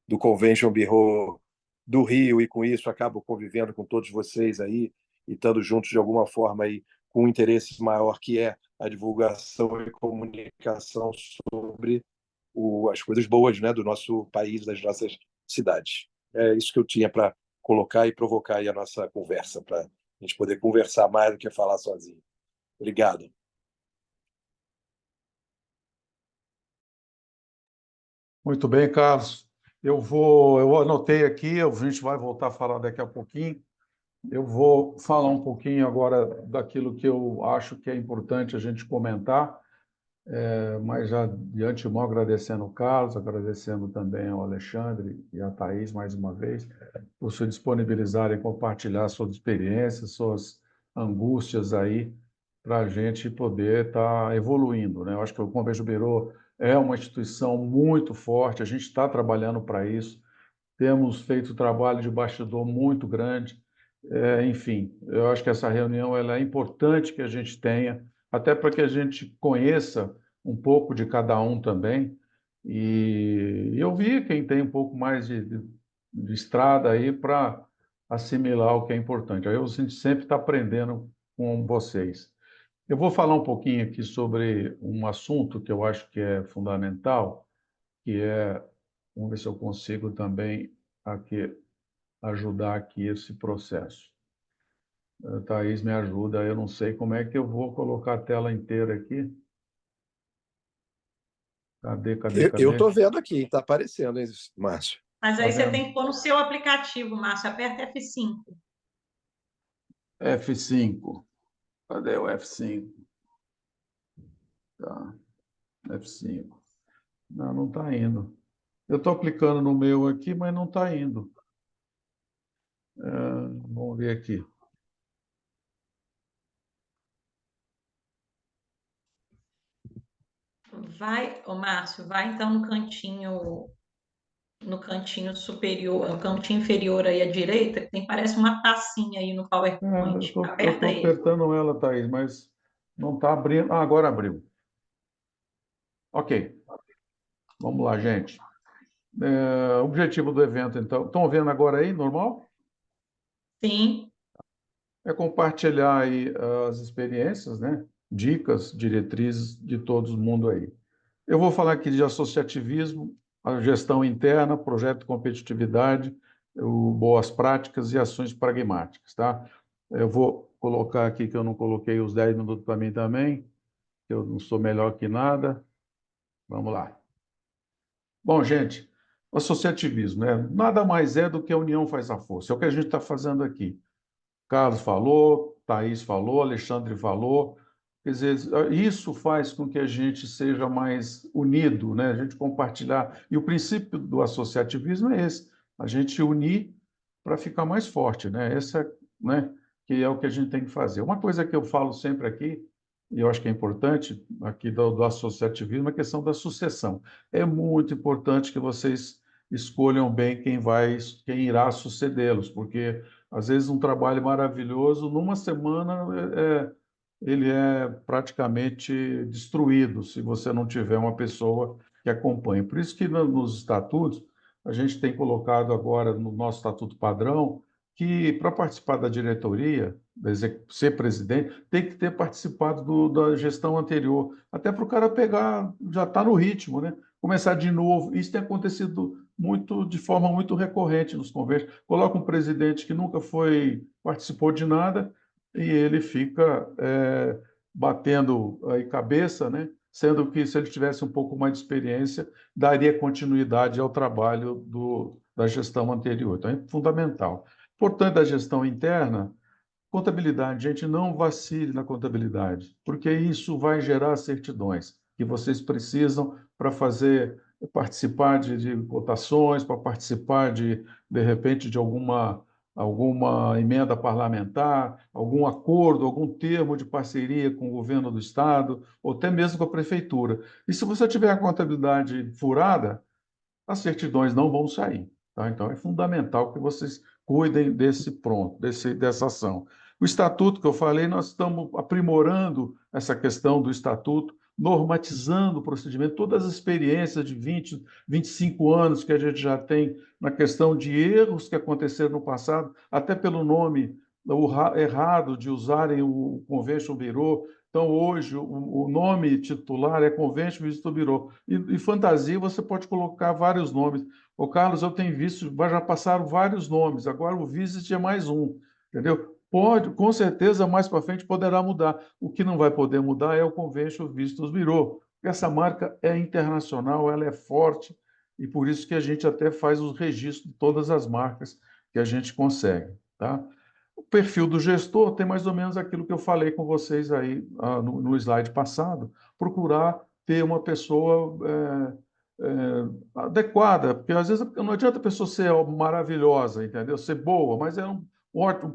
do Convention Bureau do Rio, e com isso acabo convivendo com todos vocês aí e estando juntos de alguma forma aí com um interesse maior, que é a divulgação e comunicação sobre as coisas boas, né, do nosso país, das nossas cidades. É isso que eu tinha para colocar e provocar aí a nossa conversa, para a gente poder conversar mais do que falar sozinho. Obrigado. Muito bem, Carlos. Eu anotei aqui, a gente vai voltar a falar daqui a pouquinho. Eu vou falar um pouquinho agora daquilo que eu acho que é importante a gente comentar. Mas já de antemão agradecendo o Carlos, agradecendo também ao Alexandre e à Thaís mais uma vez, por se disponibilizarem compartilhar suas experiências, suas angústias aí, para a gente poder estar evoluindo, né? Eu acho que o Convênio Birô é uma instituição muito forte, a gente está trabalhando para isso, temos feito trabalho de bastidor muito grande. Enfim, eu acho que essa reunião ela é importante que a gente tenha, até para que a gente conheça um pouco de cada um também. E eu vi quem tem um pouco mais de estrada aí para assimilar o que é importante. Aí a gente sempre está aprendendo com vocês. Eu vou falar um pouquinho aqui sobre um assunto que eu acho que é fundamental, que é, vamos ver se eu consigo também aqui ajudar aqui esse processo. A Thaís me ajuda, eu não sei como é que eu vou colocar a tela inteira aqui. Cadê, cadê, Eu cadê? estou vendo aqui, está aparecendo, hein, Márcio? Mas Tá aí você tem vendo? que pôr no seu aplicativo, Márcio, aperta F5. F5. Cadê o F5? Tá, F5. Não, não está indo. Eu estou clicando no meu aqui, mas não está indo. Vamos ver aqui. Vai, ô Márcio, vai então no cantinho superior, no cantinho inferior aí à direita, que tem, parece uma tacinha aí no Eu PowerPoint. estou Aperta ele. apertando ela, Thaís, mas não está abrindo. Ah, agora abriu. Ok, vamos lá, gente. Objetivo do evento, então. Estão vendo agora aí, normal? Sim, É compartilhar aí as experiências, né? Dicas, diretrizes de todo mundo aí. Eu vou falar aqui de associativismo, a gestão interna, projeto de competitividade, boas práticas e ações pragmáticas, tá? Eu vou colocar aqui que eu não coloquei os 10 minutos para mim também, que eu não sou melhor que nada. Vamos lá. Bom, gente, associativismo, né? Nada mais é do que a união faz a força. É o que a gente está fazendo aqui. Carlos falou, Thaís falou, Alexandre falou. Quer dizer, isso faz com que a gente seja mais unido, né? A gente compartilhar. E o princípio do associativismo é esse: a gente unir para ficar mais forte, né? Essa, né? Que é o que a gente tem que fazer. Uma coisa que eu falo sempre aqui, e eu acho que é importante aqui do associativismo, é a questão da sucessão. É muito importante que vocês escolham bem quem irá sucedê-los, porque às vezes um trabalho maravilhoso, numa semana, ele é praticamente destruído se você não tiver uma pessoa que acompanhe. Por isso que nos estatutos, a gente tem colocado agora no nosso estatuto padrão que para participar da diretoria, ser presidente, tem que ter participado da gestão anterior, até para o cara pegar, já está no ritmo, né? Começar de novo. Isso tem acontecido muito de forma muito recorrente nos convênios. Coloca um presidente que nunca participou de nada e ele fica batendo aí cabeça, né? Sendo que se ele tivesse um pouco mais de experiência, daria continuidade ao trabalho da gestão anterior. Então, é fundamental. Portanto, a gestão interna, contabilidade, gente, não vacile na contabilidade, porque isso vai gerar certidões que vocês precisam para participar de votações, para participar de repente, de alguma emenda parlamentar, algum acordo, algum termo de parceria com o governo do estado, ou até mesmo com a prefeitura. E se você tiver a contabilidade furada, as certidões não vão sair. Tá? Então, é fundamental que vocês cuidem dessa ação. O estatuto que eu falei, nós estamos aprimorando essa questão do estatuto, normatizando o procedimento, todas as experiências de 20, 25 anos que a gente já tem na questão de erros que aconteceram no passado, até pelo nome errado de usarem o Convention Bureau. Então, hoje, o nome titular é Convention Visitor Bureau. E fantasia, você pode colocar vários nomes. Ô, Carlos, eu tenho visto, já passaram vários nomes, agora o Visit é mais um, entendeu? Pode, com certeza, mais para frente poderá mudar. O que não vai poder mudar é o Convention Visitors Bureau. Essa marca é internacional, ela é forte, e por isso que a gente até faz os registros de todas as marcas que a gente consegue, tá? O perfil do gestor tem mais ou menos aquilo que eu falei com vocês aí no slide passado, procurar ter uma pessoa adequada, porque às vezes não adianta a pessoa ser maravilhosa, entendeu? Ser boa, mas é um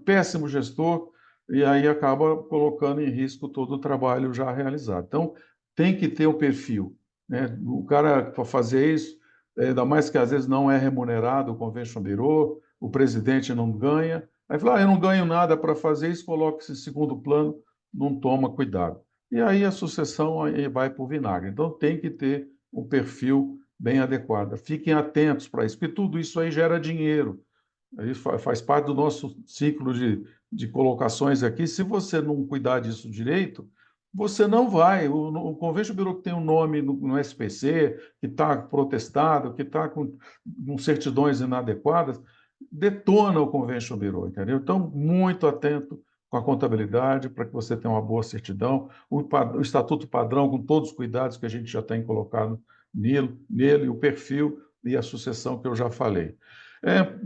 péssimo gestor e aí acaba colocando em risco todo o trabalho já realizado. Então, tem que ter um perfil, né? O cara, para fazer isso, ainda mais que às vezes não é remunerado o Convention Bureau, o presidente não ganha, aí fala, eu não ganho nada para fazer isso, coloca esse segundo plano, não toma cuidado. E aí a sucessão aí vai para o vinagre. Então tem que ter um perfil bem adequado. Fiquem atentos para isso, porque tudo isso aí gera dinheiro. Isso faz parte do nosso ciclo de colocações aqui. Se você não cuidar disso direito, você não vai. O Convention Bureau que tem um nome no SPC, que está protestado, que está com certidões inadequadas, detona o Convention Bureau, entendeu? Então, muito atento com a contabilidade para que você tenha uma boa certidão, o estatuto padrão com todos os cuidados que a gente já tem colocado nele, o perfil e a sucessão que eu já falei.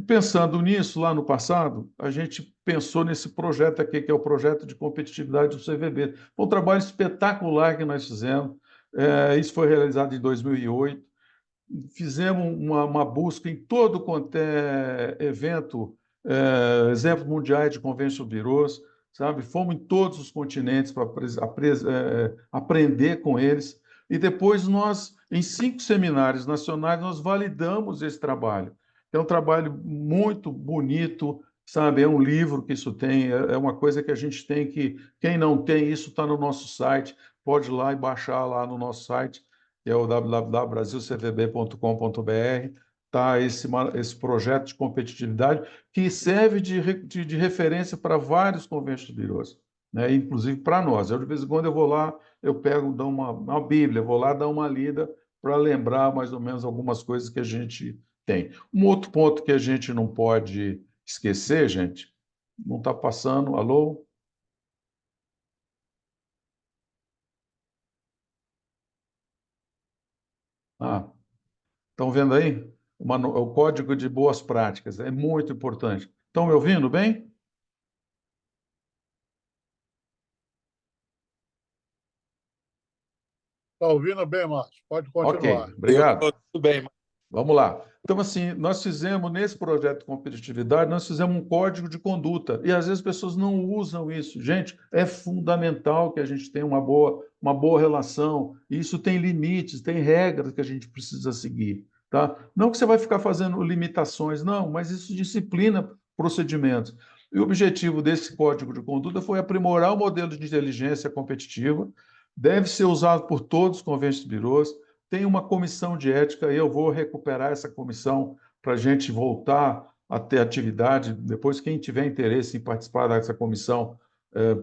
Pensando nisso, lá no passado, a gente pensou nesse projeto aqui, que é o projeto de competitividade do CVB. Foi um trabalho espetacular que nós fizemos. Isso foi realizado em 2008. Fizemos uma busca em todo quanto é evento, exemplos mundiais de convention bureaus, sabe? Fomos em todos os continentes para aprender com eles. E depois nós, em 5 seminários nacionais, nós validamos esse trabalho. É um trabalho muito bonito, sabe? É um livro que isso tem, é uma coisa que a gente tem que... Quem não tem, isso está no nosso site, pode ir lá e baixar lá no nosso site, que é o www.brasilcvb.com.br, tá esse projeto de competitividade que serve de referência para vários convention bureaus, né? Inclusive para nós. Eu, de vez em quando, eu vou lá, eu pego, dou uma Bíblia, vou lá dar uma lida para lembrar mais ou menos algumas coisas que a gente tem. Um outro ponto que a gente não pode esquecer, gente, não está passando, alô? Ah, estão vendo aí? O código de boas práticas é muito importante. Estão me ouvindo bem? Está ouvindo bem, Márcio? Pode continuar. Ok, Eu obrigado. estou tudo bem. Vamos lá. Então, assim, nós fizemos, nesse projeto de competitividade, nós fizemos um código de conduta, e às vezes as pessoas não usam isso. Gente, é fundamental que a gente tenha uma boa relação, e isso tem limites, tem regras que a gente precisa seguir, tá? Não que você vai ficar fazendo limitações, não, mas isso disciplina procedimentos. E o objetivo desse código de conduta foi aprimorar o modelo de inteligência competitiva, deve ser usado por todos os convention bureaus, tem uma comissão de ética e eu vou recuperar essa comissão para a gente voltar a ter atividade. Depois, quem tiver interesse em participar dessa comissão,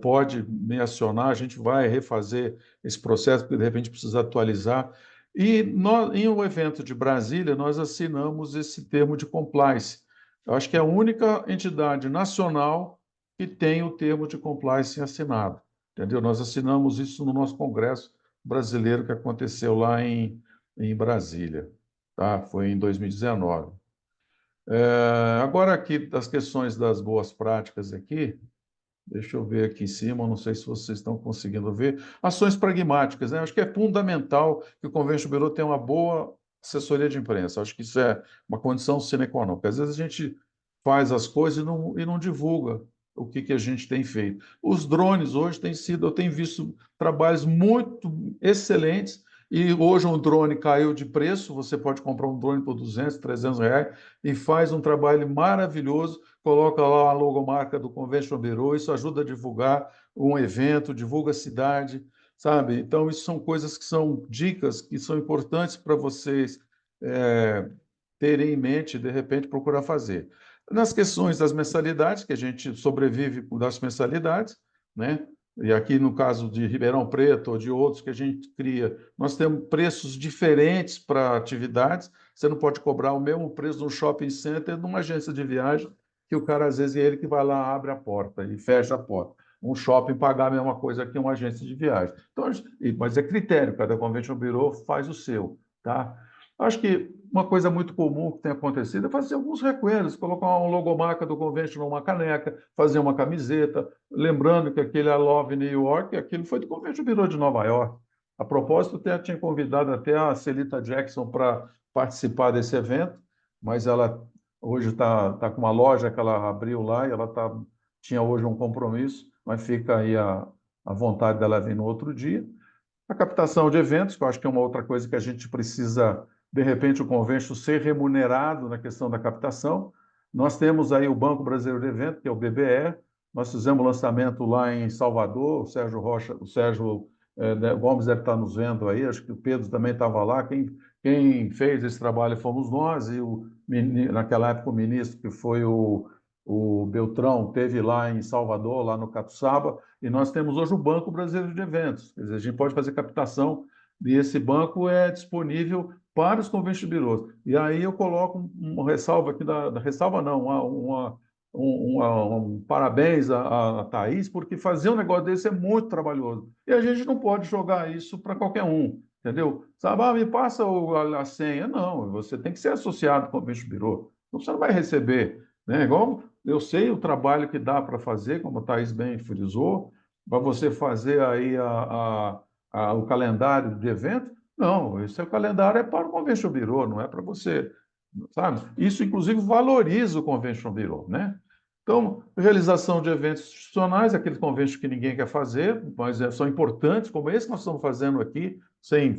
pode me acionar, a gente vai refazer esse processo, porque de repente precisa atualizar. E nós, em um evento de Brasília, nós assinamos esse termo de compliance. Eu acho que é a única entidade nacional que tem o termo de compliance assinado, entendeu? Nós assinamos isso no nosso congresso brasileiro que aconteceu lá em Brasília, tá? Foi em 2019. Agora aqui, das questões das boas práticas aqui, deixa eu ver aqui em cima, não sei se vocês estão conseguindo ver. Ações pragmáticas, né? Acho que é fundamental que o Convention Bureau tenha uma boa assessoria de imprensa. Acho que isso é uma condição sine qua non, porque às vezes a gente faz as coisas e não divulga o que a gente tem feito. Os drones hoje têm sido, eu tenho visto trabalhos muito excelentes, e hoje um drone caiu de preço, você pode comprar um drone por 200, 300 reais e faz um trabalho maravilhoso, coloca lá a logomarca do Convention Bureau, isso ajuda a divulgar um evento, divulga a cidade, sabe? Então, isso são coisas que são dicas que são importantes para vocês terem em mente e, de repente, procurar fazer. Nas questões das mensalidades, que a gente sobrevive das mensalidades, né? E aqui no caso de Ribeirão Preto ou de outros que a gente cria, nós temos preços diferentes para atividades. Você não pode cobrar o mesmo preço no shopping center de uma agência de viagem, que o cara, às vezes, é ele que vai lá, abre a porta e fecha a porta. Um shopping pagar a mesma coisa que uma agência de viagem. Então, mas é critério, cada Convention Bureau faz o seu, tá? Acho que uma coisa muito comum que tem acontecido é fazer alguns recueros, colocar uma logomarca do Convention numa caneca, fazer uma camiseta, lembrando que aquele I Love New York, aquilo foi do Convention Bureau de Nova York, A propósito, até tinha convidado até a Celita Jackson para participar desse evento, mas ela hoje está com uma loja que ela abriu lá e ela tinha hoje um compromisso, mas fica aí a vontade dela vir no outro dia. A captação de eventos, que eu acho que é uma outra coisa que a gente precisa, de repente, o Convention ser remunerado na questão da captação. Nós temos aí o Banco Brasileiro de Eventos, que é o BBE. Nós fizemos o lançamento lá em Salvador, o Sérgio Rocha, o Sérgio Gomes deve estar nos vendo aí, acho que o Pedro também estava lá. Quem fez esse trabalho fomos nós, e naquela época o ministro, que foi o Beltrão, teve lá em Salvador, lá no Catuçaba, e nós temos hoje o Banco Brasileiro de Eventos. Quer dizer, a gente pode fazer captação e esse banco é disponível para os convention bureaus. E aí eu coloco uma ressalva aqui, ressalva não, um parabéns à Thaís, porque fazer um negócio desse é muito trabalhoso. E a gente não pode jogar isso para qualquer um, entendeu? Sabe, me passa a senha. Não, você tem que ser associado com o convention bureau. Então você não vai receber, né? Igual eu sei o trabalho que dá para fazer, como a Thaís bem frisou, para você fazer aí o calendário de evento. Não, esse calendário é para o Convention Bureau, não é para você, sabe? Isso, inclusive, valoriza o Convention Bureau, né? Então, realização de eventos institucionais, aqueles conventions que ninguém quer fazer, mas são importantes, como esse que nós estamos fazendo aqui, sem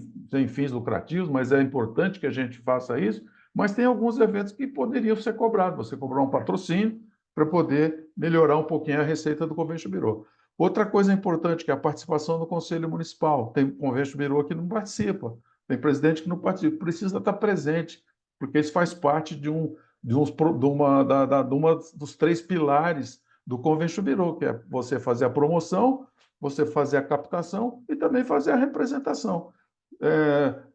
fins lucrativos, mas é importante que a gente faça isso. Mas tem alguns eventos que poderiam ser cobrados, você cobrar um patrocínio para poder melhorar um pouquinho a receita do Convention Bureau. Outra coisa importante, que é a participação do Conselho Municipal. Tem Convention Bureau que não participa, tem presidente que não participa, precisa estar presente, porque isso faz parte de uma dos três pilares do Convention Bureau, que é você fazer a promoção, você fazer a captação e também fazer a representação.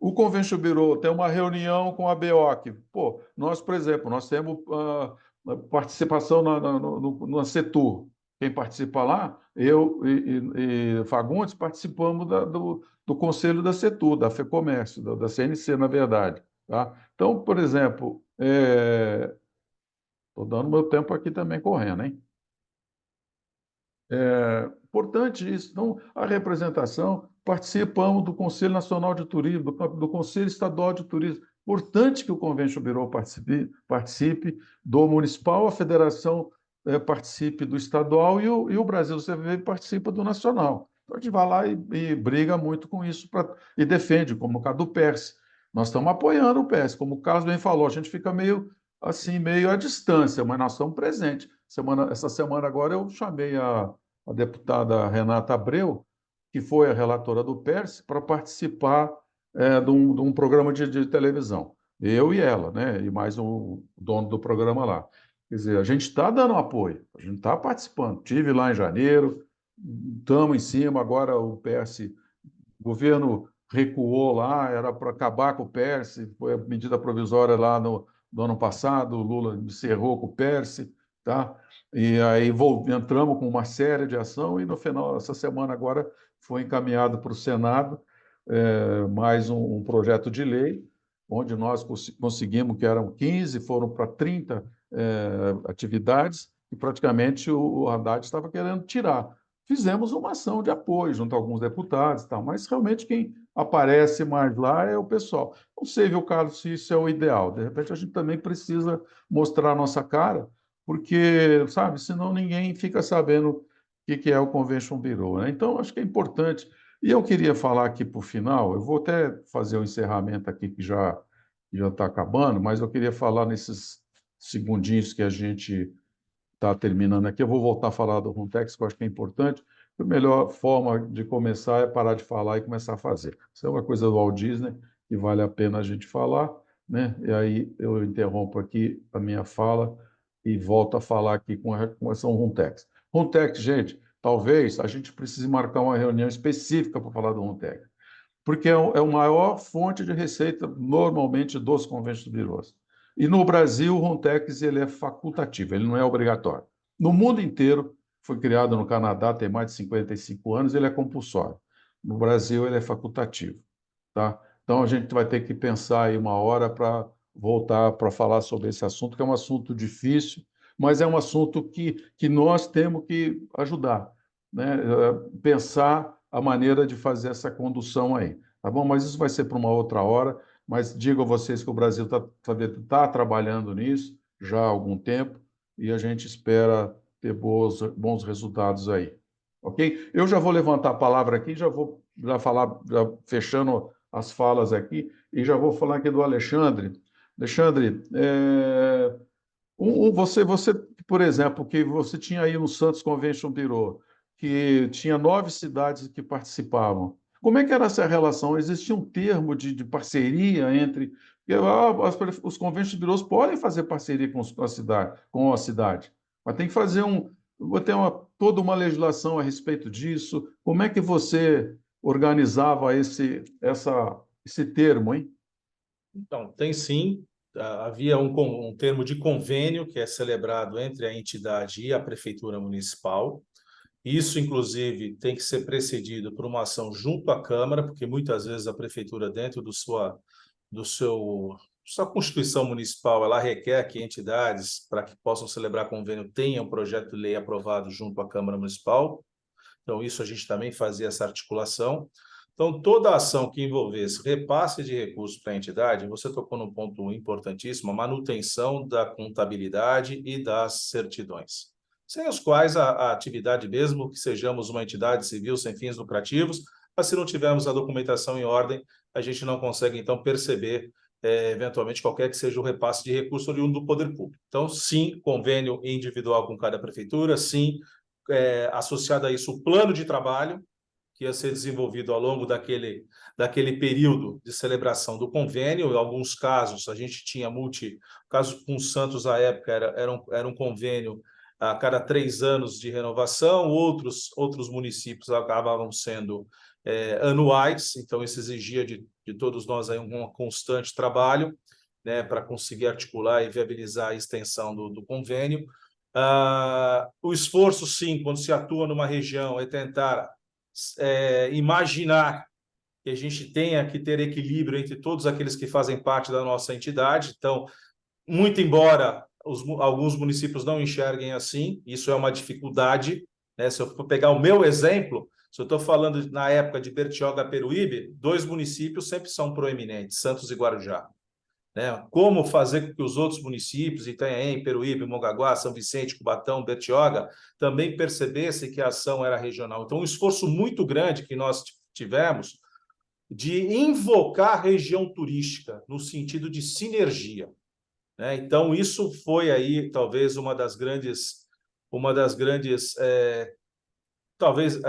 O Convention Bureau tem uma reunião com a BEOC. Pô, nós, por exemplo, nós temos participação na Setur. Quem participa lá, eu e Fagundes participamos do Conselho da Setur, da FEComércio, da CNC, na verdade. Tá? Então, por exemplo, estou dando meu tempo aqui também correndo, hein? Importante isso. Então, a representação, participamos do Conselho Nacional de Turismo, do Conselho Estadual de Turismo. Importante que o Convention Bureau participe do municipal, a federação participe do estadual e o Brasil CVV participa do nacional. Então, a gente vai lá e briga muito com isso e defende, como no caso do PERSE. Nós estamos apoiando o PERSE, como o Carlos bem falou, a gente fica meio à distância, mas nós estamos presentes. Essa semana agora eu chamei a deputada Renata Abreu, que foi a relatora do PERSE, para participar de um programa de televisão. Eu e ela, né? E mais um dono do programa lá. Quer dizer, a gente está dando apoio, a gente está participando. Estive lá em janeiro, estamos em cima, agora o PERSE, o governo recuou lá, era para acabar com o PERSE, foi a medida provisória lá no ano passado, o Lula encerrou com o PERSE, tá? E aí entramos com uma série de ação e no final, essa semana agora, foi encaminhado para o Senado mais um projeto de lei, onde nós conseguimos, que eram 15, foram para 30 atividades, e praticamente o Haddad estava querendo tirar. Fizemos uma ação de apoio junto a alguns deputados, tal, mas realmente quem aparece mais lá é o pessoal. Não sei, viu, Carlos, se isso é o ideal. De repente a gente também precisa mostrar a nossa cara, porque, sabe, senão ninguém fica sabendo o que é o Convention Bureau, né? Então, acho que é importante. E eu queria falar aqui para o final, eu vou até fazer o encerramento aqui, que já está acabando, mas eu queria falar nesses segundinhos que a gente está terminando aqui. Eu vou voltar a falar do Runtex, que eu acho que é importante. A melhor forma de começar é parar de falar e começar a fazer. Isso é uma coisa do Walt Disney que vale a pena a gente falar, né? E aí eu interrompo aqui a minha fala e volto a falar aqui com relação ao Runtex. Runtex, gente, talvez a gente precise marcar uma reunião específica para falar do Runtex, porque é a maior fonte de receita, normalmente, dos convention bureaus. E no Brasil, o Runtex ele é facultativo, ele não é obrigatório. No mundo inteiro, foi criado no Canadá, tem mais de 55 anos, ele é compulsório. No Brasil, ele é facultativo. Tá? Então, a gente vai ter que pensar aí uma hora para voltar para falar sobre esse assunto, que é um assunto difícil, mas é um assunto que nós temos que ajudar, né? Pensar a maneira de fazer essa condução aí, tá bom? Mas isso vai ser para uma outra hora, mas digo a vocês que o Brasil está trabalhando nisso já há algum tempo e a gente espera ter bons resultados aí, ok? Eu já vou levantar a palavra aqui, já falar, já fechando as falas aqui, e já vou falar aqui do Alexandre. Alexandre, você, por exemplo, que você tinha aí no Santos Convention Bureau, que tinha 9 cidades que participavam. Como é que era essa relação? Existia um termo de parceria entre... Os Convention Bureaus podem fazer parceria com a cidade, mas tem que fazer toda uma legislação a respeito disso. Como é que você organizava esse termo, hein? Então, tem sim. Havia um termo de convênio que é celebrado entre a entidade e a Prefeitura Municipal. Isso, inclusive, tem que ser precedido por uma ação junto à Câmara, porque muitas vezes a Prefeitura, dentro sua Constituição Municipal, ela requer que entidades, para que possam celebrar convênio, tenham um projeto de lei aprovado junto à Câmara Municipal. Então, isso a gente também fazia essa articulação. Então, toda ação que envolvesse repasse de recursos para a entidade, você tocou num ponto importantíssimo, a manutenção da contabilidade e das certidões, sem os quais a atividade, mesmo que sejamos uma entidade civil sem fins lucrativos, mas se não tivermos a documentação em ordem, a gente não consegue, então, perceber, eventualmente, qualquer que seja o repasse de recurso oriundo do poder público. Então, sim, convênio individual com cada prefeitura, sim, associado a isso o plano de trabalho, que ia ser desenvolvido ao longo daquele período de celebração do convênio. Em alguns casos, a gente tinha o caso com o Santos, à época, era um convênio a cada 3 anos de renovação, outros municípios acabavam sendo anuais, então isso exigia de todos nós aí um constante trabalho, né, para conseguir articular e viabilizar a extensão do convênio. O esforço, sim, quando se atua numa região, é tentar imaginar que a gente tenha que ter equilíbrio entre todos aqueles que fazem parte da nossa entidade. Então, muito embora alguns municípios não enxerguem assim, isso é uma dificuldade, né? Se eu for pegar o meu exemplo, se eu estou falando na época de Bertioga, Peruíbe, 2 municípios sempre são proeminentes, Santos e Guarujá, né? Como fazer com que os outros municípios, Itanhaém, Peruíbe, Mongaguá, São Vicente, Cubatão, Bertioga, também percebessem que a ação era regional. Então, um esforço muito grande que nós tivemos de invocar a região turística no sentido de sinergia, né? Então, isso foi aí talvez uma das grandes talvez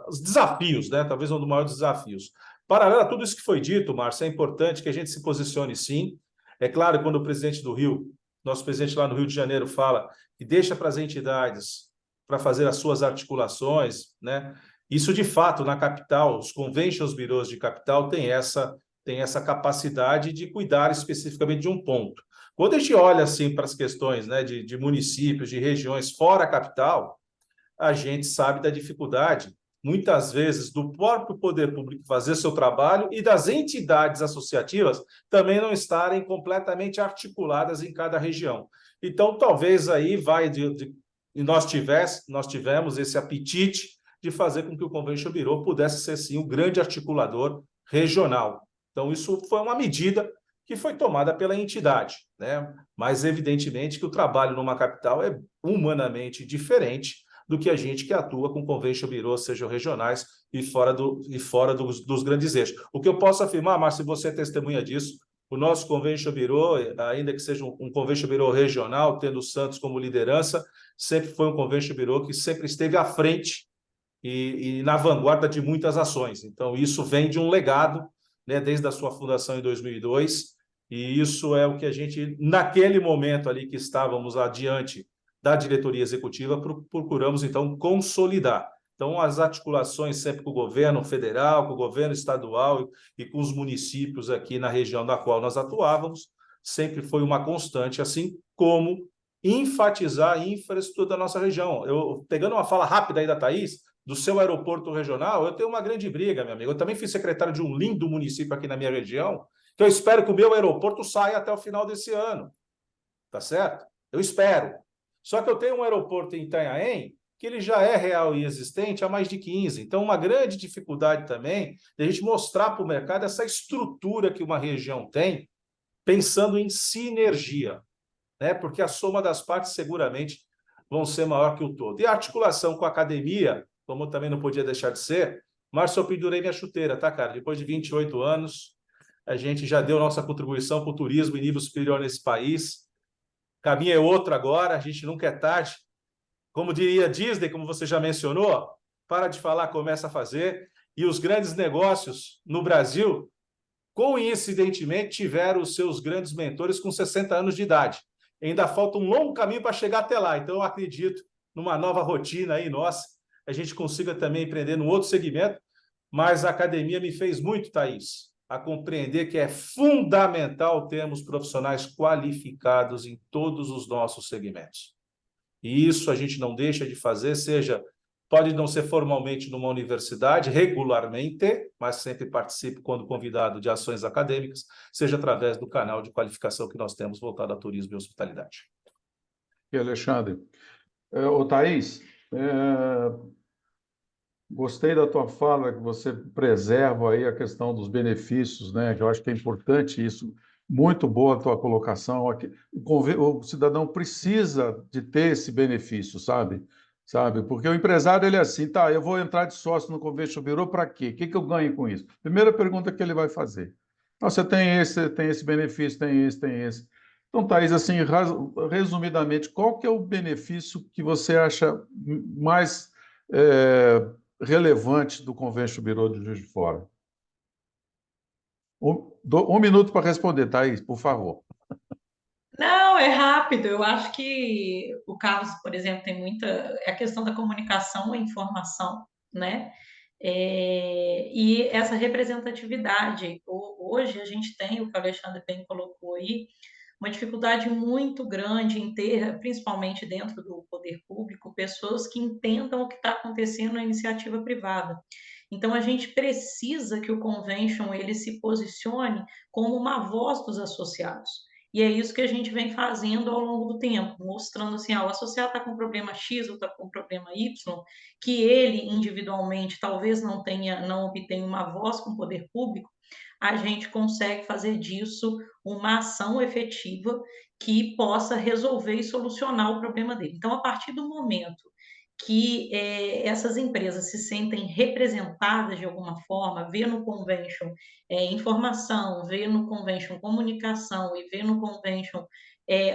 os desafios, né? Talvez um dos maiores desafios. Paralelo a tudo isso que foi dito, Márcio, é importante que a gente se posicione, sim. É claro, quando o presidente do Rio, nosso presidente lá no Rio de Janeiro, fala que deixa para as entidades para fazer as suas articulações, né? Isso, de fato, na capital, os conventions bureaus de capital têm essa capacidade de cuidar especificamente de um ponto. Quando a gente olha assim para as questões, né, de municípios, de regiões fora a capital, a gente sabe da dificuldade, muitas vezes, do próprio poder público fazer seu trabalho e das entidades associativas também não estarem completamente articuladas em cada região. Então, talvez aí nós tivemos esse apetite de fazer com que o Convention Bureau pudesse ser, sim, um grande articulador regional. Então, isso foi uma medida que foi tomada pela entidade, né? Mas, evidentemente, que o trabalho numa capital é humanamente diferente do que a gente que atua com Convention Bureau, sejam regionais e fora dos grandes eixos. O que eu posso afirmar, Márcio, você é testemunha disso, o nosso Convention Bureau, ainda que seja um Convention Bureau regional, tendo o Santos como liderança, sempre foi um Convention Bureau que sempre esteve à frente e na vanguarda de muitas ações. Então, isso vem de um legado, né, desde a sua fundação em 2002, e isso é o que a gente, naquele momento ali que estávamos adiante da diretoria executiva, procuramos, então, consolidar. Então, as articulações sempre com o governo federal, com o governo estadual e com os municípios aqui na região da qual nós atuávamos, sempre foi uma constante, assim como enfatizar a infraestrutura da nossa região. Pegando uma fala rápida aí da Thaís, do seu aeroporto regional, eu tenho uma grande briga, meu amigo. Eu também fui secretário de um lindo município aqui na minha região, que eu espero que o meu aeroporto saia até o final desse ano. Tá certo? Eu espero. Só que eu tenho um aeroporto em Itanhaém que ele já é real e existente há mais de 15. Então, uma grande dificuldade também de a gente mostrar para o mercado essa estrutura que uma região tem, pensando em sinergia, né? Porque a soma das partes seguramente vão ser maior que o todo. E a articulação com a academia, como também não podia deixar de ser, Márcio, eu pendurei minha chuteira, tá, cara? Depois de 28 anos, a gente já deu nossa contribuição para o turismo em nível superior nesse país. O caminho é outro agora, a gente nunca é tarde. Como diria Disney, como você já mencionou, para de falar, começa a fazer. E os grandes negócios no Brasil, coincidentemente, tiveram os seus grandes mentores com 60 anos de idade. Ainda falta um longo caminho para chegar até lá. Então, eu acredito numa nova rotina aí nossa, a gente consiga também empreender num outro segmento, mas a academia me fez muito, Thaís, a compreender que é fundamental termos profissionais qualificados em todos os nossos segmentos. E isso a gente não deixa de fazer, pode não ser formalmente numa universidade, regularmente, mas sempre participe quando convidado de ações acadêmicas, seja através do canal de qualificação que nós temos voltado a turismo e hospitalidade. E Alexandre, ô Thaís, gostei da tua fala, que você preserva aí a questão dos benefícios, né? Que eu acho que é importante isso. Muito boa a tua colocação aqui. O cidadão precisa de ter esse benefício, sabe? Porque o empresário, ele é assim, tá, eu vou entrar de sócio no Convention Bureau para quê? O que que eu ganho com isso? Primeira pergunta que ele vai fazer. Ah, você tem esse benefício, tem esse. Então, Thaís, assim, resumidamente, qual que é o benefício que você acha mais relevante do Convention Bureau de Juiz de Fora? Um minuto para responder, Thaís, por favor. Não, é rápido. Eu acho que o Carlos, por exemplo, tem muita. É a questão da comunicação e informação, né? E essa representatividade. Hoje a gente tem, o que o Alexandre bem colocou aí, uma dificuldade muito grande em ter, principalmente dentro do poder público, pessoas que entendam o que está acontecendo na iniciativa privada. Então, a gente precisa que o convention ele se posicione como uma voz dos associados. E é isso que a gente vem fazendo ao longo do tempo, mostrando assim, o associado está com problema X ou está com problema Y, que ele individualmente talvez não obtenha uma voz com o poder público, a gente consegue fazer disso uma ação efetiva que possa resolver e solucionar o problema dele. Então, a partir do momento que essas empresas se sentem representadas de alguma forma, vê no convention informação, vê no convention comunicação e vê no convention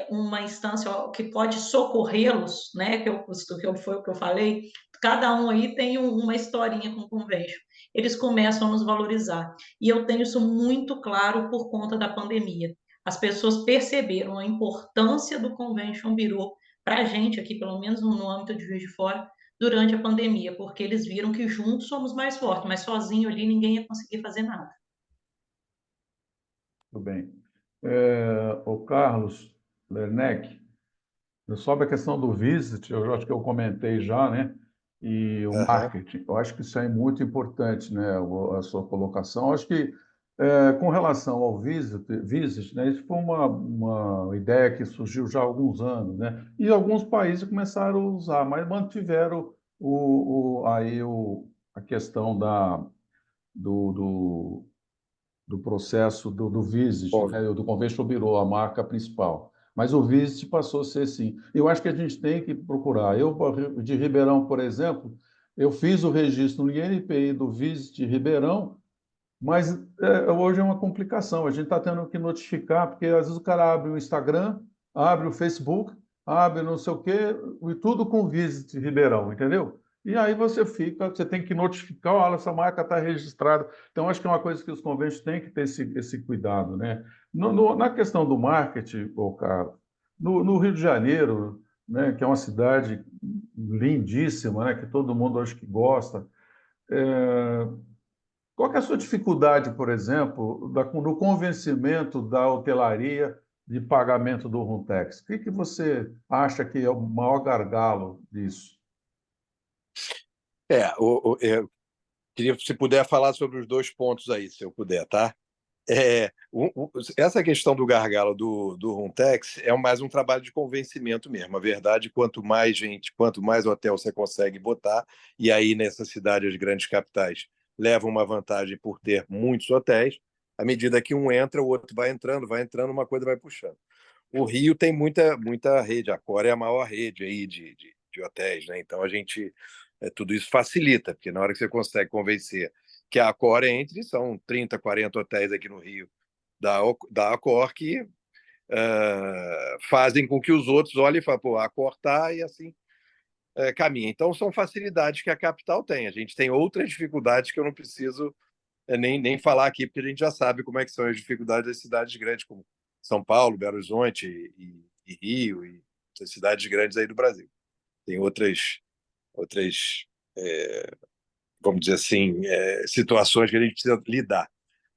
uma instância que pode socorrê-los, né? Foi o que eu falei. Cada um aí tem uma historinha com o convention. Eles começam a nos valorizar. E eu tenho isso muito claro por conta da pandemia. As pessoas perceberam a importância do Convention Bureau para a gente aqui, pelo menos no âmbito de Juiz de Fora, durante a pandemia, porque eles viram que juntos somos mais fortes, mas sozinho ali ninguém ia conseguir fazer nada. Tudo bem. O Carlos Lerneck, sobre a questão do visit, eu acho que eu comentei já, né? E o marketing, eu acho que isso é muito importante, né? A sua colocação. Eu acho que, com relação ao visit, né? Isso foi uma ideia que surgiu já há alguns anos, né? E alguns países começaram a usar, mas mantiveram a questão do processo do Visit, né, do Convention Bureau, a marca principal. Mas o Visit passou a ser sim. Eu acho que a gente tem que procurar. Eu, de Ribeirão, por exemplo, eu fiz o registro no INPI do Visit Ribeirão, mas hoje é uma complicação. A gente está tendo que notificar, porque às vezes o cara abre o Instagram, abre o Facebook, abre não sei o quê, e tudo com Visit Ribeirão, entendeu? E aí você tem que notificar, olha, essa marca está registrada. Então, acho que é uma coisa que os conventos têm que ter esse cuidado, né? Na questão do marketing, cara, no Rio de Janeiro, né, que é uma cidade lindíssima, né, que todo mundo acho que gosta, qual que é a sua dificuldade, por exemplo, no convencimento da hotelaria de pagamento do Runtex? O que você acha que é o maior gargalo disso? Eu queria, se puder, falar sobre os dois pontos aí, se eu puder, tá? Essa questão do gargalo do Runtex é mais um trabalho de convencimento mesmo. A verdade, quanto mais gente, quanto mais hotel você consegue botar, e aí nessa cidade, as grandes capitais levam uma vantagem por ter muitos hotéis, à medida que um entra, o outro vai entrando, uma coisa vai puxando. O Rio tem muita rede, a Accor é a maior rede aí de hotéis, né? Então tudo isso facilita, porque na hora que você consegue convencer que a Accor entre, são 30, 40 hotéis aqui no Rio da Accor que fazem com que os outros olhem e falem, pô, a Accor tá, e assim caminha. Então são facilidades que a capital tem. A gente tem outras dificuldades que eu não preciso nem falar aqui, porque a gente já sabe como é que são as dificuldades das cidades grandes, como São Paulo, Belo Horizonte e Rio, e as cidades grandes aí do Brasil. Tem outras vamos dizer assim, situações que a gente precisa lidar.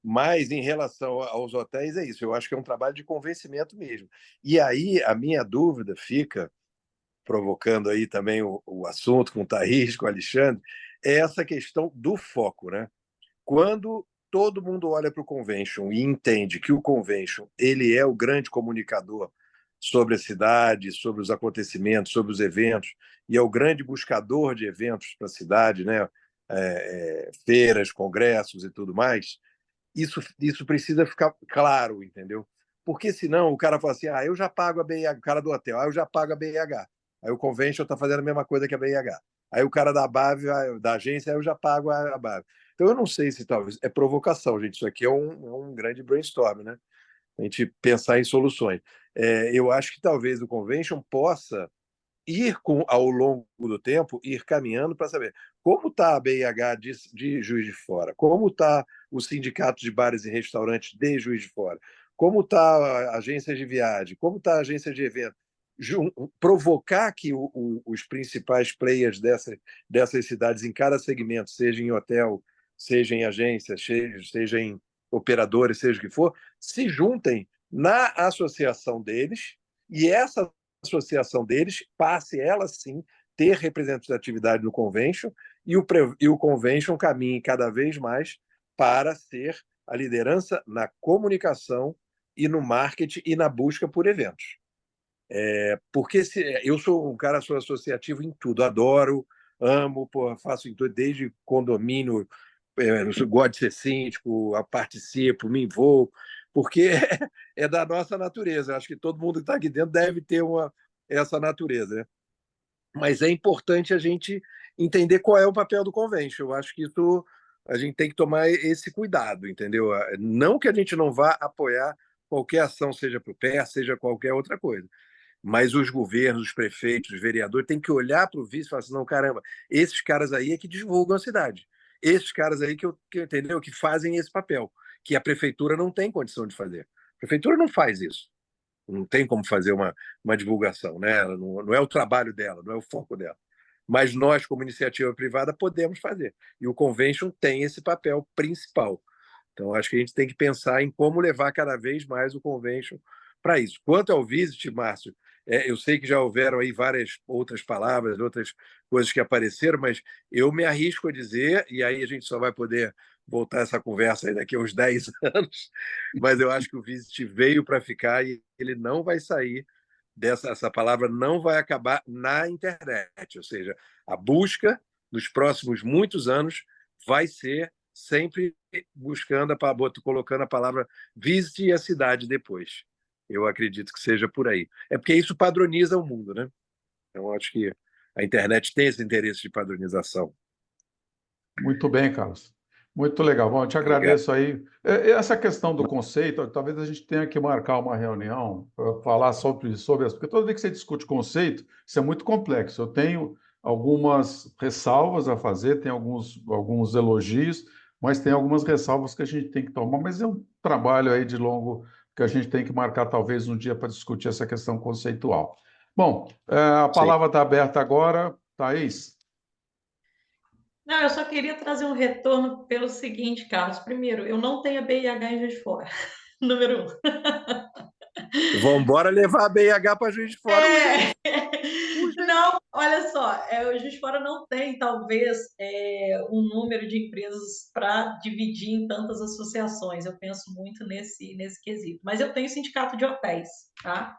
Mas em relação aos hotéis, é isso. Eu acho que é um trabalho de convencimento mesmo. E aí a minha dúvida fica, provocando aí também o assunto com o Thaís, com o Alexandre, é essa questão do foco, né? Quando todo mundo olha para o convention e entende que o convention ele é o grande comunicador sobre a cidade, sobre os acontecimentos, sobre os eventos, e é o grande buscador de eventos para a cidade, né? Feiras, congressos e tudo mais, isso precisa ficar claro, entendeu? Porque senão o cara fala assim, eu já pago a BIH, o cara do hotel, eu já pago a BIH. Aí o convention está fazendo a mesma coisa que a BIH. Aí o cara da BAV, da agência, eu já pago a BAV. Então eu não sei se talvez é provocação, gente. Isso aqui é um grande brainstorm, né? A gente pensar em soluções. Eu acho que talvez o convention possa ao longo do tempo, ir caminhando para saber como está a BIH de Juiz de Fora, como está o sindicato de bares e restaurantes de Juiz de Fora, como está a agência de viagem, como está a agência de evento, provocar que os principais players dessas cidades em cada segmento, seja em hotel, seja em agência, seja em operadores, seja o que for, se juntem na associação deles, e essa associação deles passe, ela sim, ter representatividade no convention, e o convention caminhe cada vez mais para ser a liderança na comunicação e no marketing e na busca por eventos. Porque eu sou um cara, sou associativo em tudo, adoro, amo, faço em tudo, desde condomínio, gosto de ser síndico, participo, me envolvo, porque é da nossa natureza. Acho que todo mundo que está aqui dentro deve ter essa natureza, né? Mas é importante a gente entender qual é o papel do convention. Eu acho que isso a gente tem que tomar esse cuidado, entendeu? Não que a gente não vá apoiar qualquer ação, seja para o pé, seja qualquer outra coisa. Mas os governos, os prefeitos, os vereadores têm que olhar para o vice e falar assim, não, caramba, esses caras aí é que divulgam a cidade. Esses caras aí entendeu? Que fazem esse papel, que a prefeitura não tem condição de fazer. A prefeitura não faz isso. Não tem como fazer uma divulgação, né? Ela não é o trabalho dela, não é o foco dela. Mas nós, como iniciativa privada, podemos fazer. E o convention tem esse papel principal. Então, acho que a gente tem que pensar em como levar cada vez mais o convention para isso. Quanto ao visit, Márcio, eu sei que já houveram aí várias outras palavras, outras coisas que apareceram, mas eu me arrisco a dizer, e aí a gente só vai poder voltar essa conversa aí daqui a uns 10 anos, mas eu acho que o visit veio para ficar e ele não vai sair essa palavra não vai acabar na internet, ou seja, a busca nos próximos muitos anos vai ser sempre colocando a palavra visite a cidade depois. Eu acredito que seja por aí. É porque isso padroniza o mundo, né? Então, acho que a internet tem esse interesse de padronização. Muito bem, Carlos. Muito legal. Bom, eu te Obrigado. agradeço aí. Essa questão do conceito, talvez a gente tenha que marcar uma reunião para falar sobre isso, porque toda vez que você discute conceito, isso é muito complexo. Eu tenho algumas ressalvas a fazer, tem alguns elogios, mas tem algumas ressalvas que a gente tem que tomar, mas é um trabalho aí de longo que a gente tem que marcar talvez um dia para discutir essa questão conceitual. Bom, a palavra está aberta agora, Thaís. Não, eu só queria trazer um retorno pelo seguinte, Carlos. Primeiro, eu não tenho a BIH em Juiz de Fora, número 1. Vamos embora levar a BIH para Juiz de Fora. Não, Olha só, o Juiz de Fora não tem, talvez, um número de empresas para dividir em tantas associações. Eu penso muito nesse quesito. Mas eu tenho sindicato de hotéis, tá?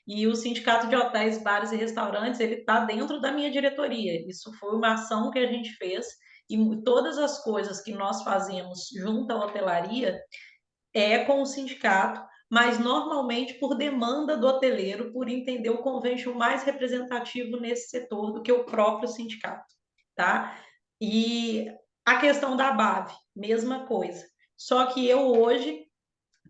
E o sindicato de hotéis, bares e restaurantes, ele está dentro da minha diretoria. Isso foi uma ação que a gente fez e todas as coisas que nós fazemos junto à hotelaria com o sindicato, mas normalmente por demanda do hoteleiro, por entender o convention mais representativo nesse setor do que o próprio sindicato, tá? E a questão da BAV, mesma coisa. Só que eu hoje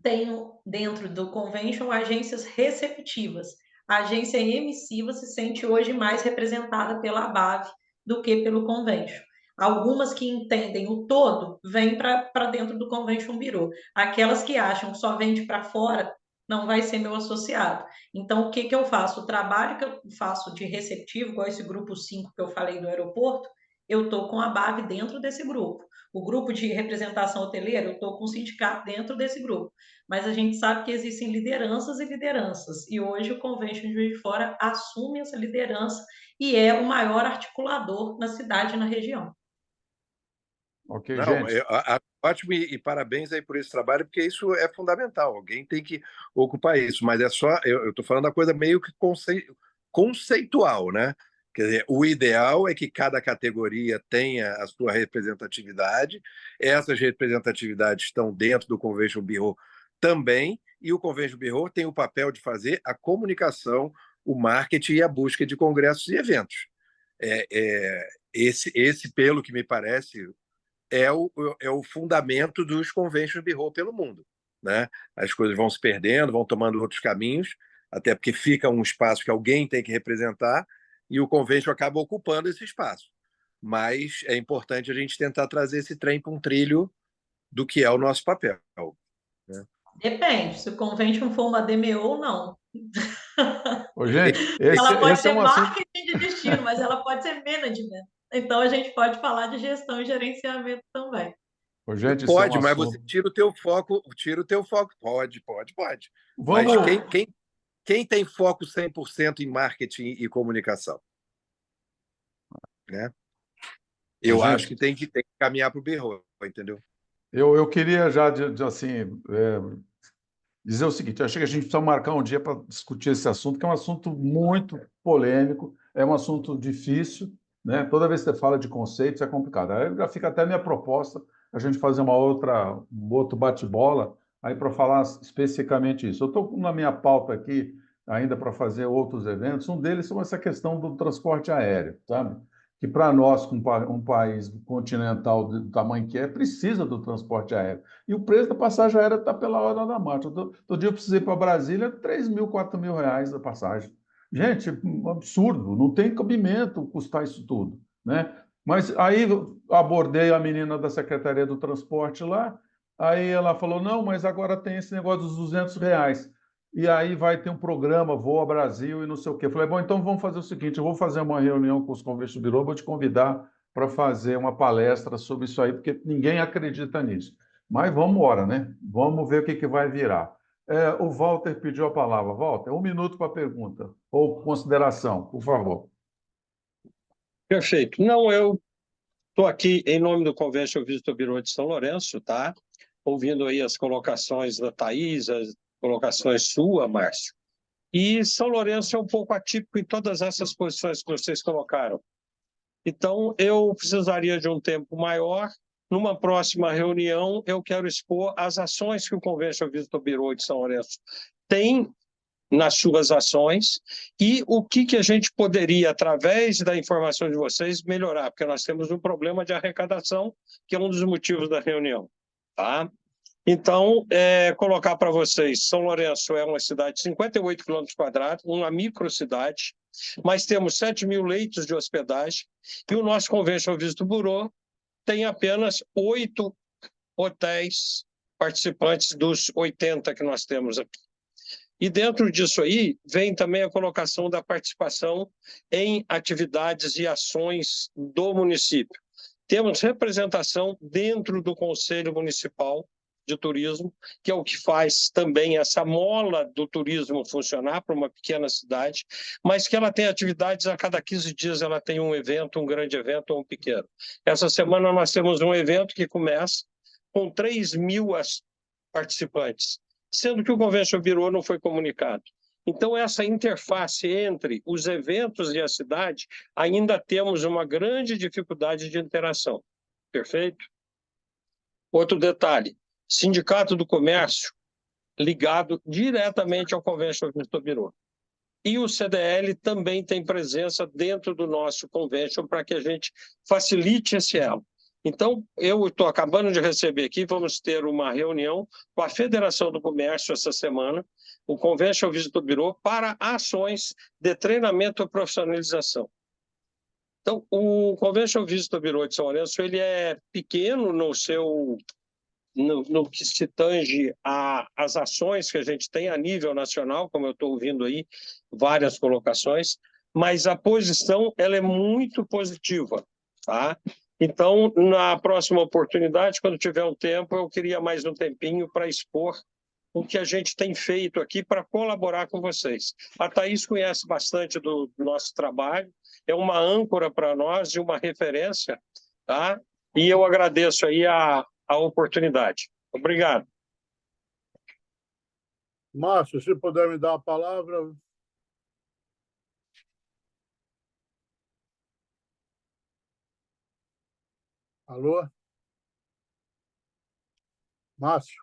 tenho dentro do convention agências receptivas. A agência emissiva se sente hoje mais representada pela BAV do que pelo convention. Algumas que entendem o todo vêm para dentro do Convention Bureau. Aquelas que acham que só vende para fora não vai ser meu associado. Então, o que eu faço? O trabalho que eu faço de receptivo, igual esse grupo 5 que eu falei do aeroporto, eu estou com a BAV dentro desse grupo. O grupo de representação hoteleira, eu estou com o sindicato dentro desse grupo. Mas a gente sabe que existem lideranças e lideranças. E hoje o Convention de Juiz de Fora assume essa liderança e é o maior articulador na cidade e na região. Ok, Não, gente. ótimo e parabéns aí por esse trabalho, porque isso é fundamental. Alguém tem que ocupar isso, mas é só, eu estou falando da coisa meio que conceitual, né? Quer dizer, o ideal é que cada categoria tenha a sua representatividade, essas representatividades estão dentro do Convention Bureau também, e o Convention Bureau tem o papel de fazer a comunicação, o marketing e a busca de congressos e eventos. Esse, pelo que me parece, é o fundamento dos convention bureau pelo mundo, né? As coisas vão se perdendo, vão tomando outros caminhos, até porque fica um espaço que alguém tem que representar e o convention acaba ocupando esse espaço. Mas é importante a gente tentar trazer esse trem para um trilho do que é o nosso papel, né? Depende, se o convention for uma DMO ou não. Ô, gente, esse, Ela pode esse é ser um assunto. marketing de destino, mas ela pode ser management. Então a gente pode falar de gestão e gerenciamento também. Ô, gente, esse é um Pode, mas você assunto. tira o teu foco, tira o teu foco. Pode. Mas Vamos. quem tem foco 100% em marketing e comunicação, né? Eu acho que Gente, tem que caminhar para o Bureau, entendeu? eu queria já, assim, dizer o seguinte: eu acho que a gente precisa marcar um dia para discutir esse assunto, que é um assunto muito polêmico, é um assunto difícil, né? Toda vez que você fala de conceitos é complicado. Aí já fica até a minha proposta, a gente fazer um outro bate-bola, aí para falar especificamente isso. Eu estou na minha pauta aqui ainda para fazer outros eventos, um deles é essa questão do transporte aéreo, sabe? Que para nós, com um país continental do tamanho que é, precisa do transporte aéreo. E o preço da passagem aérea está pela hora da marcha. Todo dia eu precisei ir para Brasília, 3 mil, 4 mil reais da passagem. Gente, um absurdo, não tem cabimento custar isso tudo, né? Mas aí abordei a menina da Secretaria do Transporte lá, aí ela falou, não, mas agora tem esse negócio dos 200 reais. E aí vai ter um programa, Voa Brasil e não sei o quê. Eu falei, bom, então vamos fazer o seguinte, eu vou fazer uma reunião com os Convention Bureau, vou te convidar para fazer uma palestra sobre isso aí, porque ninguém acredita nisso. Mas vamos embora, né? Vamos ver o que vai virar. O Walter pediu a palavra. Walter, 1 minuto para a pergunta ou consideração, por favor. Perfeito. Não, eu estou aqui em nome do Convention Visitor Bureau de São Lourenço, tá? Ouvindo aí as colocações da Thaís, as colocações sua, Márcio. E São Lourenço é um pouco atípico em todas essas posições que vocês colocaram. Então, eu precisaria de um tempo maior. Numa próxima reunião, eu quero expor as ações que o Convention Visitor Bureau de São Lourenço tem nas suas ações e o que a gente poderia, através da informação de vocês, melhorar, porque nós temos um problema de arrecadação, que é um dos motivos da reunião, tá? Então, colocar para vocês, São Lourenço é uma cidade de 58 km², uma microcidade, mas temos 7 mil leitos de hospedagem e o nosso Convention Visitor Bureau tem apenas 8 hotéis participantes dos 80 que nós temos aqui. E dentro disso aí, vem também a colocação da participação em atividades e ações do município. Temos representação dentro do Conselho Municipal de turismo, que é o que faz também essa mola do turismo funcionar para uma pequena cidade, mas que ela tem atividades a cada 15 dias, ela tem um evento, um grande evento ou um pequeno. Essa semana nós temos um evento que começa com 3.000 participantes, sendo que o Convention Bureau não foi comunicado. Então, essa interface entre os eventos e a cidade, ainda temos uma grande dificuldade de interação. Perfeito? Outro detalhe, Sindicato do Comércio ligado diretamente ao Convention Bureau. E o CDL também tem presença dentro do nosso convention para que a gente facilite esse elo. Então, eu estou acabando de receber aqui, vamos ter uma reunião com a Federação do Comércio essa semana, o Convention Visitor Bureau, para ações de treinamento e profissionalização. Então, o Convention Visitor Bureau de São Lourenço, ele é pequeno no que se tange às ações que a gente tem a nível nacional, como eu estou ouvindo aí, várias colocações, mas a posição ela é muito positiva, tá? Então, na próxima oportunidade, quando tiver um tempo, eu queria mais um tempinho para expor o que a gente tem feito aqui para colaborar com vocês. A Thaís conhece bastante do nosso trabalho, é uma âncora para nós e uma referência, tá? E eu agradeço aí a oportunidade. Obrigado. Márcio, se puder me dar a palavra. Alô? Márcio?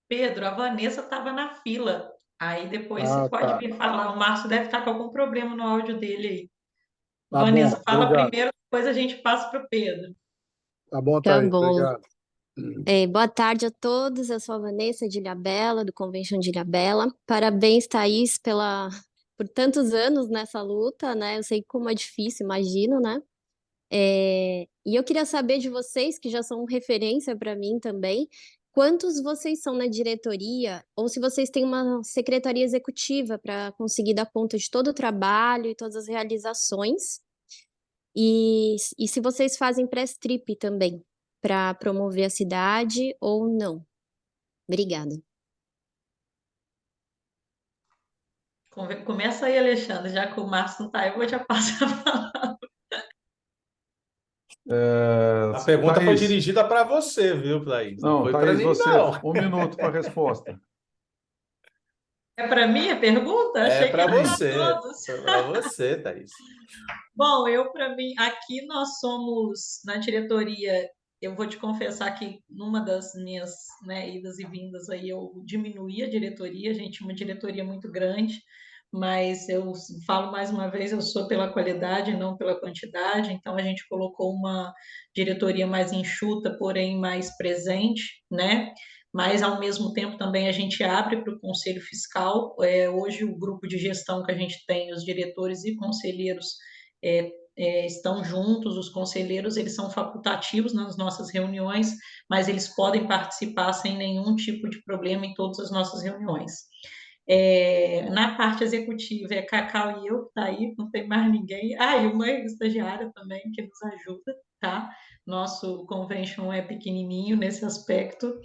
Pedro, a Vanessa estava na fila. Aí depois você pode Tá. me falar. O Márcio deve estar com algum problema no áudio dele aí. Tá Vanessa, bom, fala obrigado. primeiro, depois a gente passa para o Pedro. Tá bom, Tá Thaís, bom. obrigado. Boa tarde a todos. Eu sou a Vanessa de Ilhabela, do Convention de Ilhabela. Parabéns, Thaís, por tantos anos nessa luta, né? Eu sei como é difícil, imagino, né? E eu queria saber de vocês, que já são referência para mim também, quantos vocês são na diretoria, ou se vocês têm uma secretaria executiva para conseguir dar conta de todo o trabalho e todas as realizações. E se vocês fazem press trip também, para promover a cidade ou não. Obrigada. Começa aí, Alexandre, já que o Márcio não está aí, eu vou já passar a palavra. A pergunta foi Thaís, dirigida para você, viu, Thaís? Não não, foi para Thaís, mim, você, não. 1 minuto para a resposta. É para mim a pergunta? É Achei que para era para você. todos. É para você, Thaís. Bom, para mim, aqui nós somos, na diretoria, eu vou te confessar que numa das minhas, né, idas e vindas aí, eu diminuí a diretoria, a gente tinha uma diretoria muito grande, mas eu falo mais uma vez, eu sou pela qualidade, não pela quantidade, então a gente colocou uma diretoria mais enxuta, porém mais presente, né? Mas, ao mesmo tempo, também a gente abre para o Conselho Fiscal. Hoje, o grupo de gestão que a gente tem, os diretores e conselheiros, estão juntos, os conselheiros eles são facultativos nas nossas reuniões, mas eles podem participar sem nenhum tipo de problema em todas as nossas reuniões. Na parte executiva é Cacau e eu, que está aí, não tem mais ninguém. E uma estagiária também que nos ajuda, tá? Nosso convention é pequenininho nesse aspecto.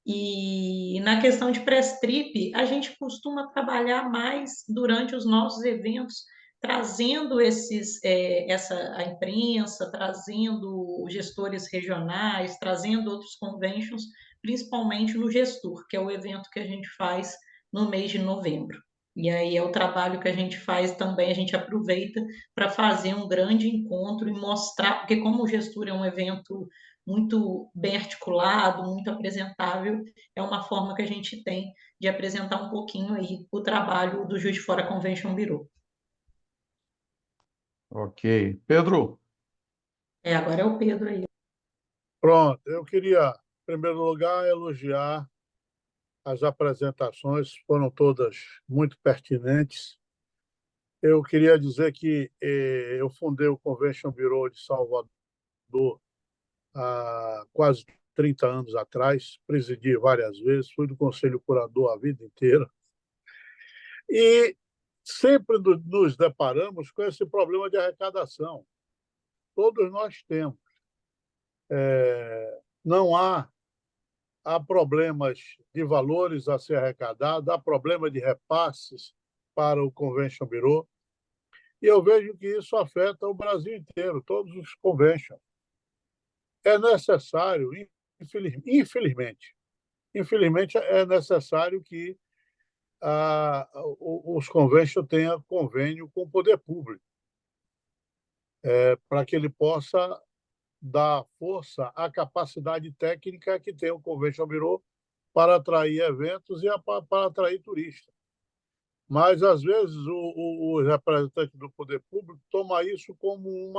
E na questão de press trip, a gente costuma trabalhar mais durante os nossos eventos, trazendo a imprensa, trazendo gestores regionais, trazendo outros conventions, principalmente no Gestor, que é o evento que a gente faz no mês de novembro. E aí é o trabalho que a gente faz também, a gente aproveita para fazer um grande encontro e mostrar, porque como o Gestor é um evento muito bem articulado, muito apresentável, é uma forma que a gente tem de apresentar um pouquinho aí o trabalho do Juiz de Fora Convention Bureau. Ok. Pedro, Agora é o Pedro aí. Pronto, eu queria, em primeiro lugar, elogiar as apresentações, foram todas muito pertinentes. Eu queria dizer que eu fundei o Convention Bureau de Salvador há quase 30 anos atrás, presidi várias vezes, fui do Conselho Curador a vida inteira. E sempre nos deparamos com esse problema de arrecadação. Todos nós temos. Não há problemas de valores a ser arrecadados, há problema de repasses para o Convention Bureau, e eu vejo que isso afeta o Brasil inteiro, todos os conventions. É necessário, infelizmente, é necessário que os conventions tenham convênio com o poder público, para que ele possa dar força à capacidade técnica que tem o Convention Bureau para atrair eventos e para atrair turistas. Mas, às vezes, o representante do poder público toma isso como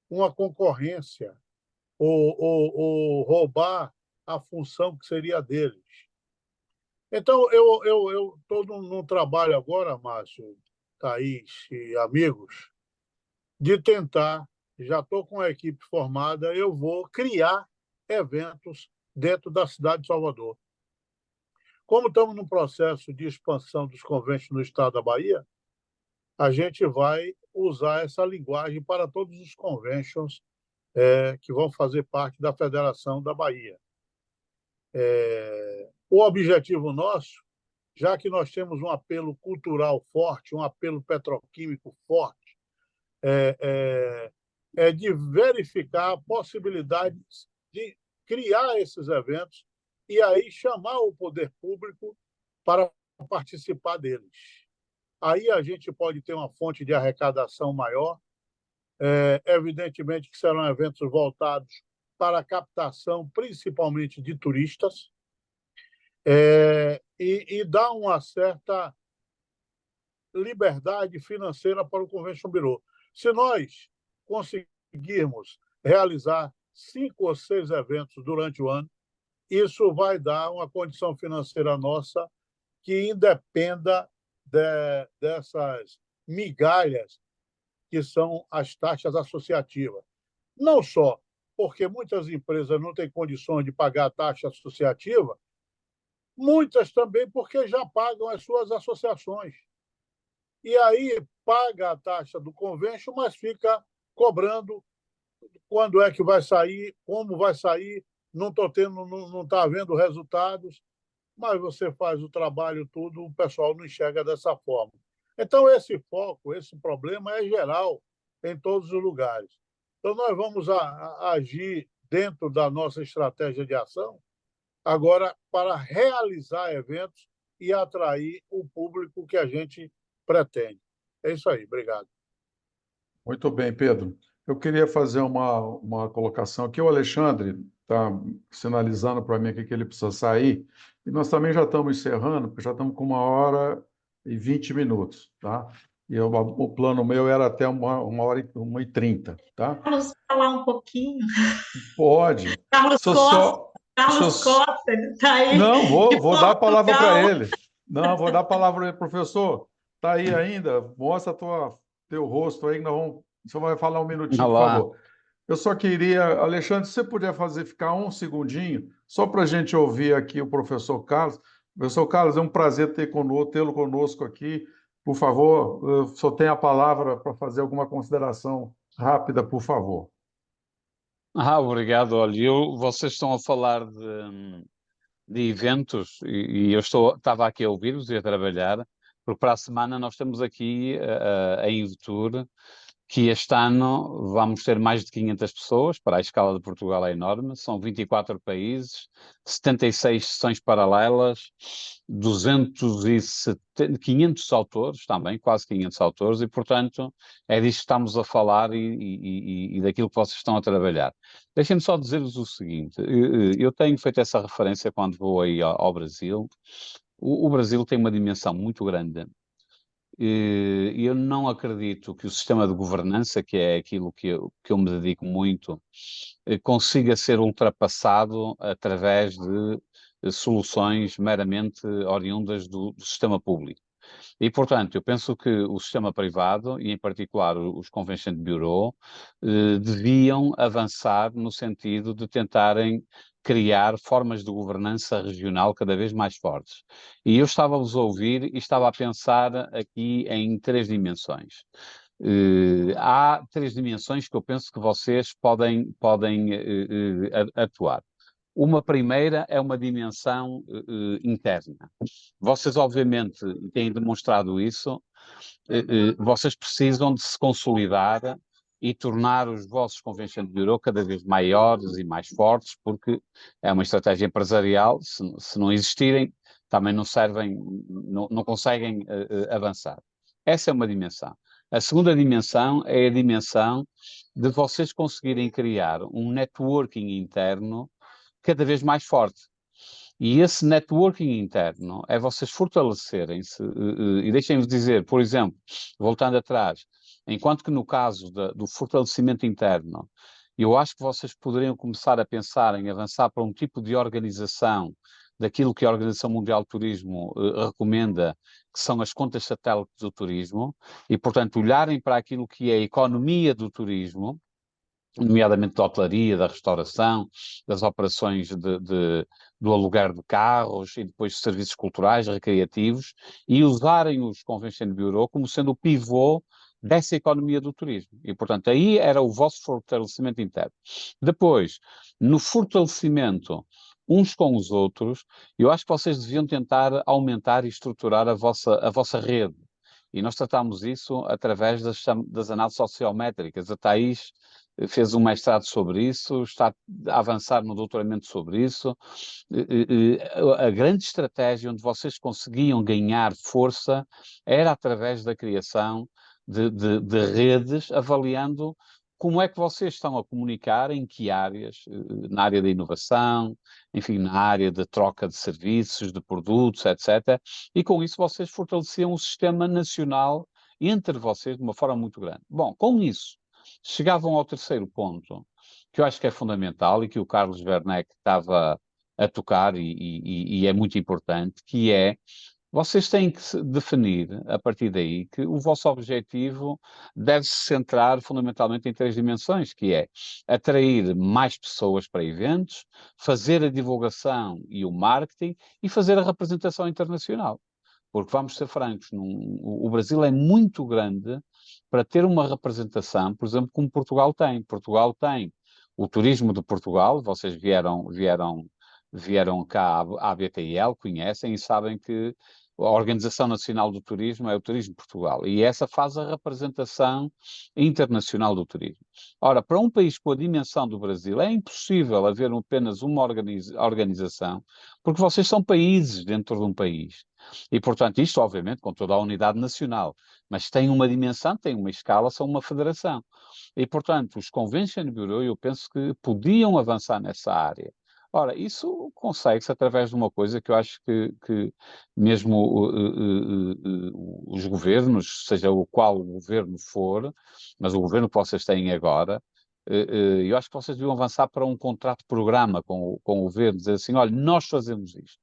uma concorrência, ou roubar a função que seria deles. Então, eu estou num trabalho agora, Márcio, Thaís e amigos, de tentar, já estou com a equipe formada, eu vou criar eventos dentro da cidade de Salvador. Como estamos num processo de expansão dos conventos no estado da Bahia, a gente vai usar essa linguagem para todos os conventions que vão fazer parte da Federação da Bahia. O objetivo nosso, já que nós temos um apelo cultural forte, um apelo petroquímico forte, é de verificar a possibilidade de criar esses eventos e aí chamar o poder público para participar deles. Aí a gente pode ter uma fonte de arrecadação maior. Evidentemente que serão eventos voltados para a captação, principalmente de turistas, e dar uma certa liberdade financeira para o Convention Bureau. Se nós conseguirmos realizar 5 ou 6 eventos durante o ano, isso vai dar uma condição financeira nossa que independa dessas migalhas que são as taxas associativas. Não só porque muitas empresas não têm condições de pagar a taxa associativa, muitas também porque já pagam as suas associações. E aí paga a taxa do convention, mas fica cobrando quando é que vai sair, como vai sair, não está havendo resultados, mas você faz o trabalho tudo, o pessoal não enxerga dessa forma. Então, esse foco, esse problema é geral em todos os lugares. Então, nós vamos agir dentro da nossa estratégia de ação, agora para realizar eventos e atrair o público que a gente pretende. É isso aí, obrigado. Muito bem, Pedro. Eu queria fazer uma colocação aqui. O Alexandre está sinalizando para mim aqui que ele precisa sair, e nós também já estamos encerrando, porque já estamos com 1h20, tá? E o plano meu era até 1h30, tá? Carlos, falar um pouquinho. Pode. Carlos Sou Costa, só... Carlos Costa, ele está aí. Não, vou dar a palavra para Portugal. ele. Não, vou dar a palavra para ele. Professor, está aí ainda? Mostra teu rosto aí, que você vai falar um minutinho, por Olá. favor. Eu só queria, Alexandre, se você puder ficar um segundinho, só para a gente ouvir aqui o professor Carlos. Professor Carlos, é um prazer tê-lo conosco aqui. Por favor, só tem a palavra para fazer alguma consideração rápida, por favor. Obrigado. Olha, vocês estão a falar de eventos e eu estava aqui a ouvir-vos e a trabalhar, porque para a semana nós temos aqui a Invetur, que este ano vamos ter mais de 500 pessoas, para a escala de Portugal é enorme, são 24 países, 76 sessões paralelas, 500 autores também, quase 500 autores, e portanto é disto que estamos a falar e daquilo que vocês estão a trabalhar. Deixem-me só dizer-vos o seguinte, eu tenho feito essa referência quando vou aí ao Brasil. O Brasil tem uma dimensão muito grande. E eu não acredito que o sistema de governança, que é aquilo que eu me dedico muito, consiga ser ultrapassado através de soluções meramente oriundas do sistema público. E, portanto, eu penso que o sistema privado, e em particular os Convention Bureau, deviam avançar no sentido de tentarem criar formas de governança regional cada vez mais fortes. E eu estava-vos a ouvir e estava a pensar aqui em 3 dimensões. Há 3 dimensões que eu penso que vocês podem atuar. Uma primeira é uma dimensão interna. Vocês, obviamente, têm demonstrado isso, vocês precisam de se consolidar e tornar os vossos Convention Bureau cada vez maiores e mais fortes, porque é uma estratégia empresarial, se não existirem, também não servem, não conseguem avançar. Essa é uma dimensão. A segunda dimensão é a dimensão de vocês conseguirem criar um networking interno cada vez mais forte. E esse networking interno é vocês fortalecerem-se, e deixem-me dizer, por exemplo, voltando atrás, enquanto que no caso do fortalecimento interno, eu acho que vocês poderiam começar a pensar em avançar para um tipo de organização daquilo que a Organização Mundial do Turismo recomenda, que são as contas satélites do turismo, e, portanto, olharem para aquilo que é a economia do turismo, nomeadamente da hotelaria, da restauração, das operações do aluguer de carros e depois de serviços culturais, recreativos, e usarem os Convention Bureau como sendo o pivô dessa economia do turismo. E, portanto, aí era o vosso fortalecimento interno. Depois, no fortalecimento uns com os outros, eu acho que vocês deviam tentar aumentar e estruturar a vossa rede. E nós tratámos isso através das análises sociométricas. A Thaís fez um mestrado sobre isso, está a avançar no doutoramento sobre isso. A grande estratégia onde vocês conseguiam ganhar força era através da criação de redes, avaliando como é que vocês estão a comunicar, em que áreas, na área da inovação, enfim, na área de troca de serviços, de produtos, etc. E com isso vocês fortaleciam o sistema nacional entre vocês de uma forma muito grande. Bom, com isso, chegavam ao terceiro ponto, que eu acho que é fundamental e que o Carlos Werneck estava a tocar e é muito importante, que é, vocês têm que definir, a partir daí, que o vosso objetivo deve se centrar fundamentalmente em 3 dimensões, que é atrair mais pessoas para eventos, fazer a divulgação e o marketing e fazer a representação internacional. Porque, vamos ser francos, o Brasil é muito grande para ter uma representação, por exemplo, como Portugal tem. Portugal tem o turismo de Portugal, vocês vieram cá à BTL, conhecem e sabem que a Organização Nacional do Turismo é o Turismo de Portugal, e essa faz a representação internacional do turismo. Ora, para um país com a dimensão do Brasil, é impossível haver apenas uma organização, porque vocês são países dentro de um país. E, portanto, isto, obviamente, com toda a unidade nacional, mas tem uma dimensão, tem uma escala, são uma federação. E, portanto, os Convention Bureau, eu penso que podiam avançar nessa área. Ora, isso consegue-se através de uma coisa que eu acho que mesmo os governos, seja o qual o governo for, mas o governo que vocês têm agora, eu acho que vocês deviam avançar para um contrato-programa com o governo, dizer assim, olha, nós fazemos isto,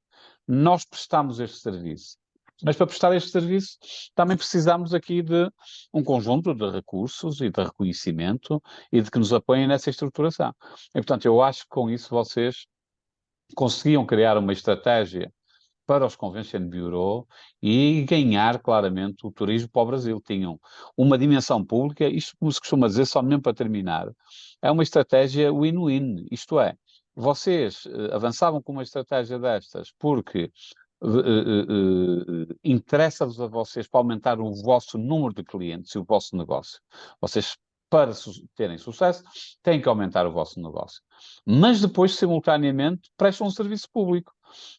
nós prestamos este serviço. Mas para prestar este serviço também precisamos aqui de um conjunto de recursos e de reconhecimento e de que nos apoiem nessa estruturação. E, portanto, eu acho que com isso vocês conseguiam criar uma estratégia para os Convention Bureau e ganhar claramente o turismo para o Brasil. Tinham uma dimensão pública, isto como se costuma dizer, só mesmo para terminar, é uma estratégia win-win, isto é, vocês avançavam com uma estratégia destas porque interessa-vos a vocês para aumentar o vosso número de clientes e o vosso negócio. Vocês, para terem sucesso, têm que aumentar o vosso negócio. Mas depois, simultaneamente, prestam um serviço público.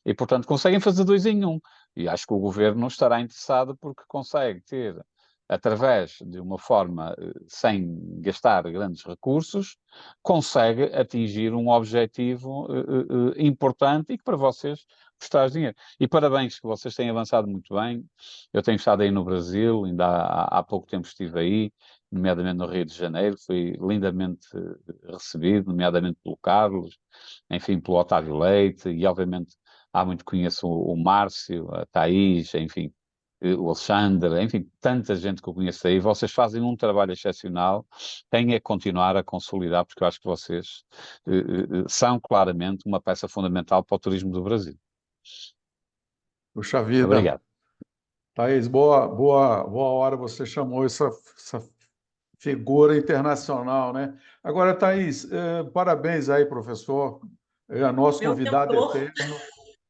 E, portanto, conseguem fazer 2 em 1. E acho que o governo estará interessado porque consegue ter, através de uma forma sem gastar grandes recursos, consegue atingir um objetivo importante e que para vocês vos traz dinheiro. E parabéns que vocês têm avançado muito bem. Eu tenho estado aí no Brasil, ainda há pouco tempo estive aí, nomeadamente no Rio de Janeiro, fui lindamente recebido, nomeadamente pelo Carlos, enfim, pelo Otávio Leite, e obviamente há muito conheço o Márcio, a Thaís, enfim, o Alexandre, enfim, tanta gente que eu conheço aí, vocês fazem um trabalho excepcional, têm a continuar a consolidar, porque eu acho que vocês são claramente uma peça fundamental para o turismo do Brasil. Puxa vida. Obrigado. Thaís, boa hora você chamou essa figura internacional, né? Agora, Thaís, parabéns aí, professor. É nosso Meu convidado mentor. eterno.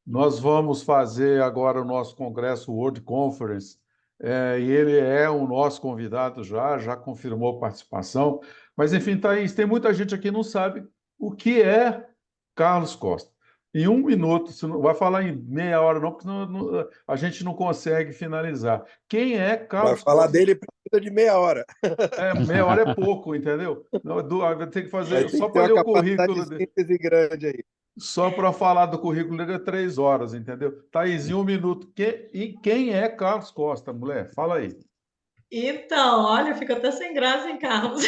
Nós vamos fazer agora o nosso congresso World Conference, e ele é o nosso convidado já confirmou participação. Mas, enfim, Thaís, tem muita gente aqui que não sabe o que é Carlos Costa. Em um minuto, você não vai falar em meia hora, não, porque a gente não consegue finalizar. Quem é Vai Carlos falar Costa? dele precisa de meia hora. Meia hora é pouco, entendeu? Não, vai ter que fazer Tem só que ter para uma ler o capacidade currículo de dele. síntese grande aí. Só para falar do currículo dele é 3 horas, entendeu? Thaís, em um minuto. E quem é Carlos Costa, mulher? Fala aí. Então, olha, fico até sem graça, hein, Carlos?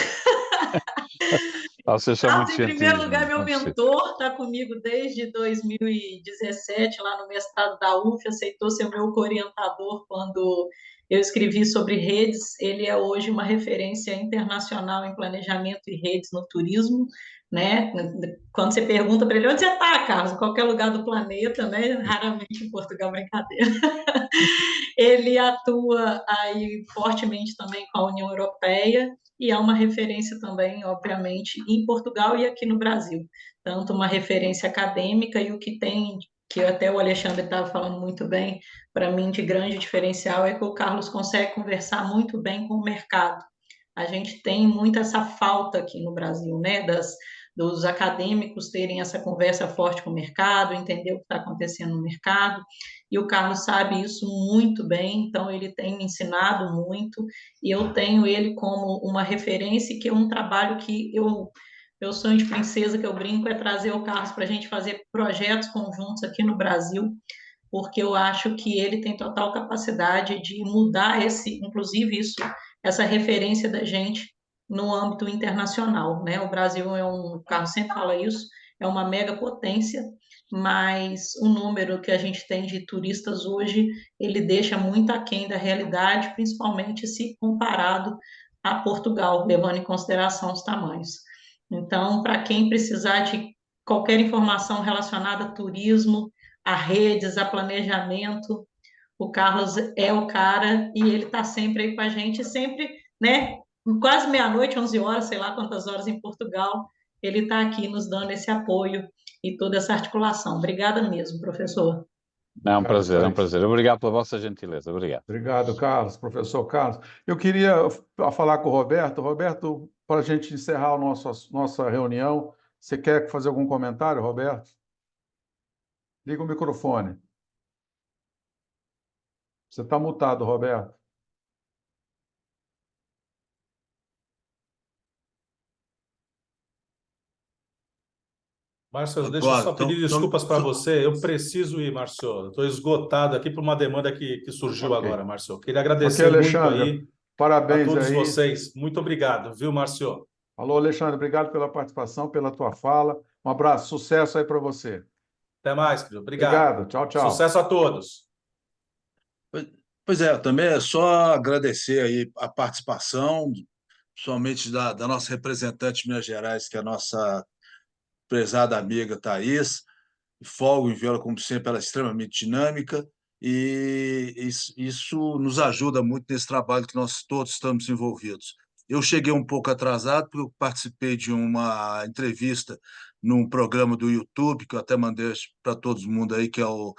Vocês são muito Carlos, em primeiro gentis, lugar, meu não precisa. mentor, está comigo desde 2017, lá no mestrado da UF, aceitou ser meu co-orientador quando eu escrevi sobre redes. Ele é hoje uma referência internacional em planejamento e redes no turismo, né? Quando você pergunta para ele, onde você está, Carlos? Em qualquer lugar do planeta, né? Raramente em Portugal, brincadeira. Ele atua aí fortemente também com a União Europeia e é uma referência também, obviamente, em Portugal e aqui no Brasil. Tanto uma referência acadêmica e o que tem, que até o Alexandre estava falando muito bem, para mim, de grande diferencial, é que o Carlos consegue conversar muito bem com o mercado. A gente tem muito essa falta aqui no Brasil, né, dos acadêmicos terem essa conversa forte com o mercado, entender o que está acontecendo no mercado, e o Carlos sabe isso muito bem, então ele tem me ensinado muito, e eu tenho ele como uma referência, que é um trabalho que meu sonho de princesa que eu brinco é trazer o Carlos para a gente fazer projetos conjuntos aqui no Brasil, porque eu acho que ele tem total capacidade de mudar inclusive essa referência da gente no âmbito internacional, né? O Brasil o Carlos sempre fala isso, é uma mega potência, mas o número que a gente tem de turistas hoje, ele deixa muito aquém da realidade, principalmente se comparado a Portugal, levando em consideração os tamanhos. Então, para quem precisar de qualquer informação relacionada a turismo, a redes, a planejamento, o Carlos é o cara e ele está sempre aí com a gente, sempre, né? Quase meia-noite, 11 horas, sei lá quantas horas em Portugal, ele está aqui nos dando esse apoio e toda essa articulação. Obrigada mesmo, professor. É um Obrigado, prazer, é um Thaís. prazer. Obrigado pela vossa gentileza. Obrigado. Obrigado, Carlos, professor Carlos. Eu queria falar com o Roberto. Roberto, para a gente encerrar a nossa reunião, você quer fazer algum comentário, Roberto? Liga o microfone. Você está mutado, Roberto. Márcio, deixa eu só pedir desculpas para você. Eu preciso ir, Márcio. Estou esgotado aqui por uma demanda que surgiu Ok. agora, Márcio. Queria Ok, agradecer muito Alexandre, aí a parabéns todos aí. vocês. Muito obrigado, viu, Márcio? Alô, Alexandre, obrigado pela participação, pela tua fala. Um abraço, sucesso aí para você. Até mais, querido. Obrigado. Obrigado, tchau, tchau. Sucesso a todos. Pois é, também é só agradecer aí a participação, somente da nossa representante de Minas Gerais, que é a nossa prezada amiga Thaís. Folgo em vê-la, como sempre, ela é extremamente dinâmica e isso nos ajuda muito nesse trabalho que nós todos estamos envolvidos. Eu cheguei um pouco atrasado, porque eu participei de uma entrevista num programa do YouTube, que eu até mandei para todo mundo aí, que é o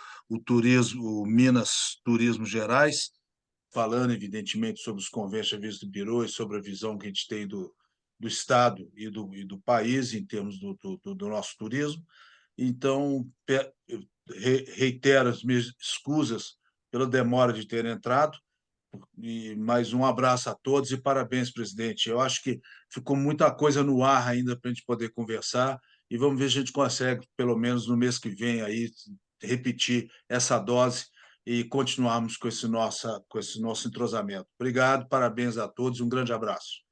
Turismo, o Minas Turismo Gerais, falando, evidentemente, sobre os convention do Bureau e sobre a visão que a gente tem do Estado e do país em termos do nosso turismo. Então, reitero as minhas escusas pela demora de ter entrado, e mais um abraço a todos e parabéns, presidente. Eu acho que ficou muita coisa no ar ainda para a gente poder conversar e vamos ver se a gente consegue, pelo menos no mês que vem, aí, repetir essa dose e continuarmos com esse nosso entrosamento. Obrigado, parabéns a todos, um grande abraço.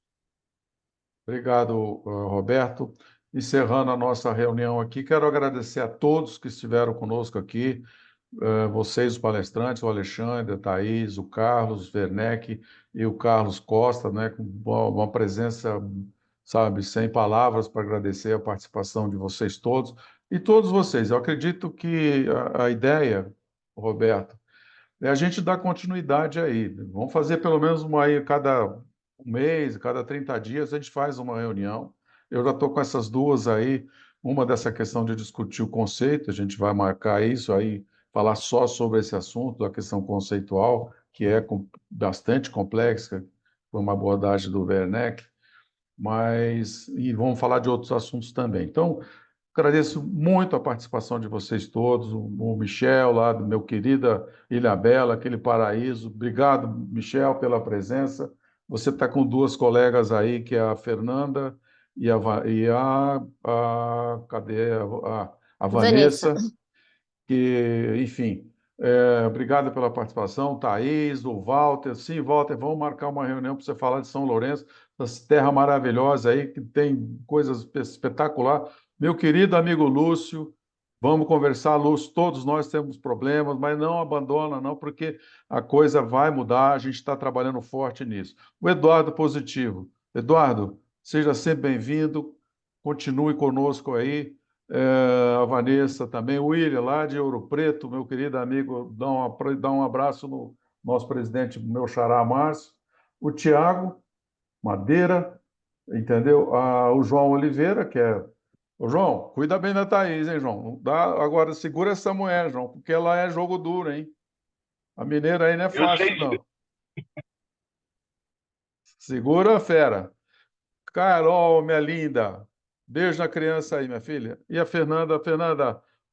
Obrigado, Roberto. Encerrando a nossa reunião aqui, quero agradecer a todos que estiveram conosco aqui. vocês, os palestrantes, o Alexandre, a Thaís, o Carlos Werneck e o Carlos Costa, né, com uma presença, sabe, sem palavras para agradecer a participação de vocês todos e todos vocês. Eu acredito que a ideia, Roberto, é a gente dar continuidade aí. Vamos fazer pelo menos uma aí cada um mês, cada 30 dias, a gente faz uma reunião. Eu já estou com essas duas aí, uma dessa questão de discutir o conceito, a gente vai marcar isso aí, falar só sobre esse assunto, a questão conceitual, que é bastante complexa, foi uma abordagem do Werneck, e vamos falar de outros assuntos também. Então, agradeço muito a participação de vocês todos, o Michel, lá do meu querida Ilhabela, aquele paraíso. Obrigado, Michel, pela presença. Você está com duas colegas aí, que é a Fernanda e cadê? A Vanessa. Vanessa, que, enfim, obrigado pela participação, Thaís, o Walter. Sim, Walter, vamos marcar uma reunião para você falar de São Lourenço, essa terra maravilhosa aí, que tem coisas espetaculares. Meu querido amigo Lúcio, vamos conversar, Lúcio, todos nós temos problemas, mas não abandona, não, porque a coisa vai mudar, a gente está trabalhando forte nisso. O Eduardo Positivo. Eduardo, seja sempre bem-vindo, continue conosco aí. A Vanessa também, o William, lá de Ouro Preto, meu querido amigo, dá um abraço no nosso presidente, meu xará Márcio, o Tiago Madeira, entendeu? O João Oliveira, que é... Ô, João, cuida bem da Thaís, hein, João? Não dá... Agora, segura essa mulher, João, porque ela é jogo duro, hein? A mineira aí não é fácil, não. Segura, fera. Carol, minha linda, beijo na criança aí, minha filha. E a Fernanda,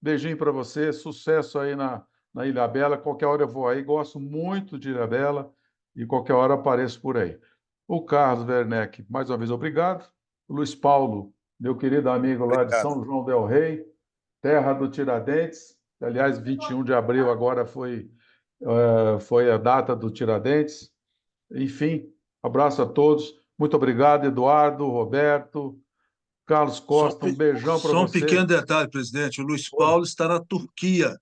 beijinho para você, sucesso aí na Ilhabela. Qualquer hora eu vou aí, gosto muito de Ilhabela e qualquer hora apareço por aí. O Carlos Werneck, mais uma vez, obrigado. O Luiz Paulo, meu querido amigo lá de Obrigado. São João del Rei, terra do Tiradentes. Aliás, 21 de abril agora foi a data do Tiradentes. Enfim, abraço a todos. Muito obrigado, Eduardo, Roberto, Carlos Costa, um beijão para Só um pequeno você. detalhe, presidente. O Luiz Paulo está na Turquia.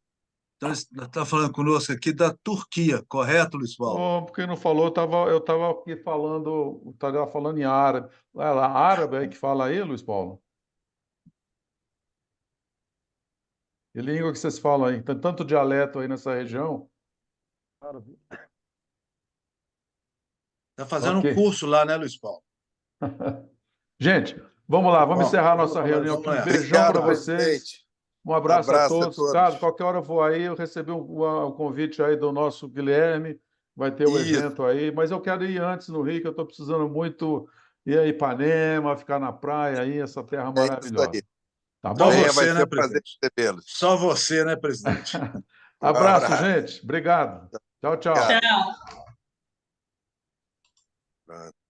Então, ele está falando conosco aqui da Turquia, correto, Luiz Paulo? Oh, porque não falou, eu estava aqui estava falando em árabe. É lá, árabe aí que fala aí, Luiz Paulo? Que língua que vocês falam aí? Tem tanto dialeto aí nessa região. Está fazendo Ok. um curso lá, né, Luiz Paulo? Gente, vamos lá, vamos Bom, encerrar nossa reunião aqui. Um vamos beijão para Obrigado, vocês. presidente. Um abraço a Abraço a todos. todos. Carlos, qualquer hora eu vou aí. Eu recebi o convite aí do nosso Guilherme. Vai ter o Isso. evento aí. Mas eu quero ir antes no Rio, que eu estou precisando muito ir a Ipanema, ficar na praia aí, essa terra É isso maravilhosa. aí. Tá Só bom? Venha, vai você, ser né, um prazer presidente? recebê-los. Só você, né, presidente? Um Abraço, abraço. gente. Obrigado. Tchau, tchau. Obrigado. Tchau. Pronto.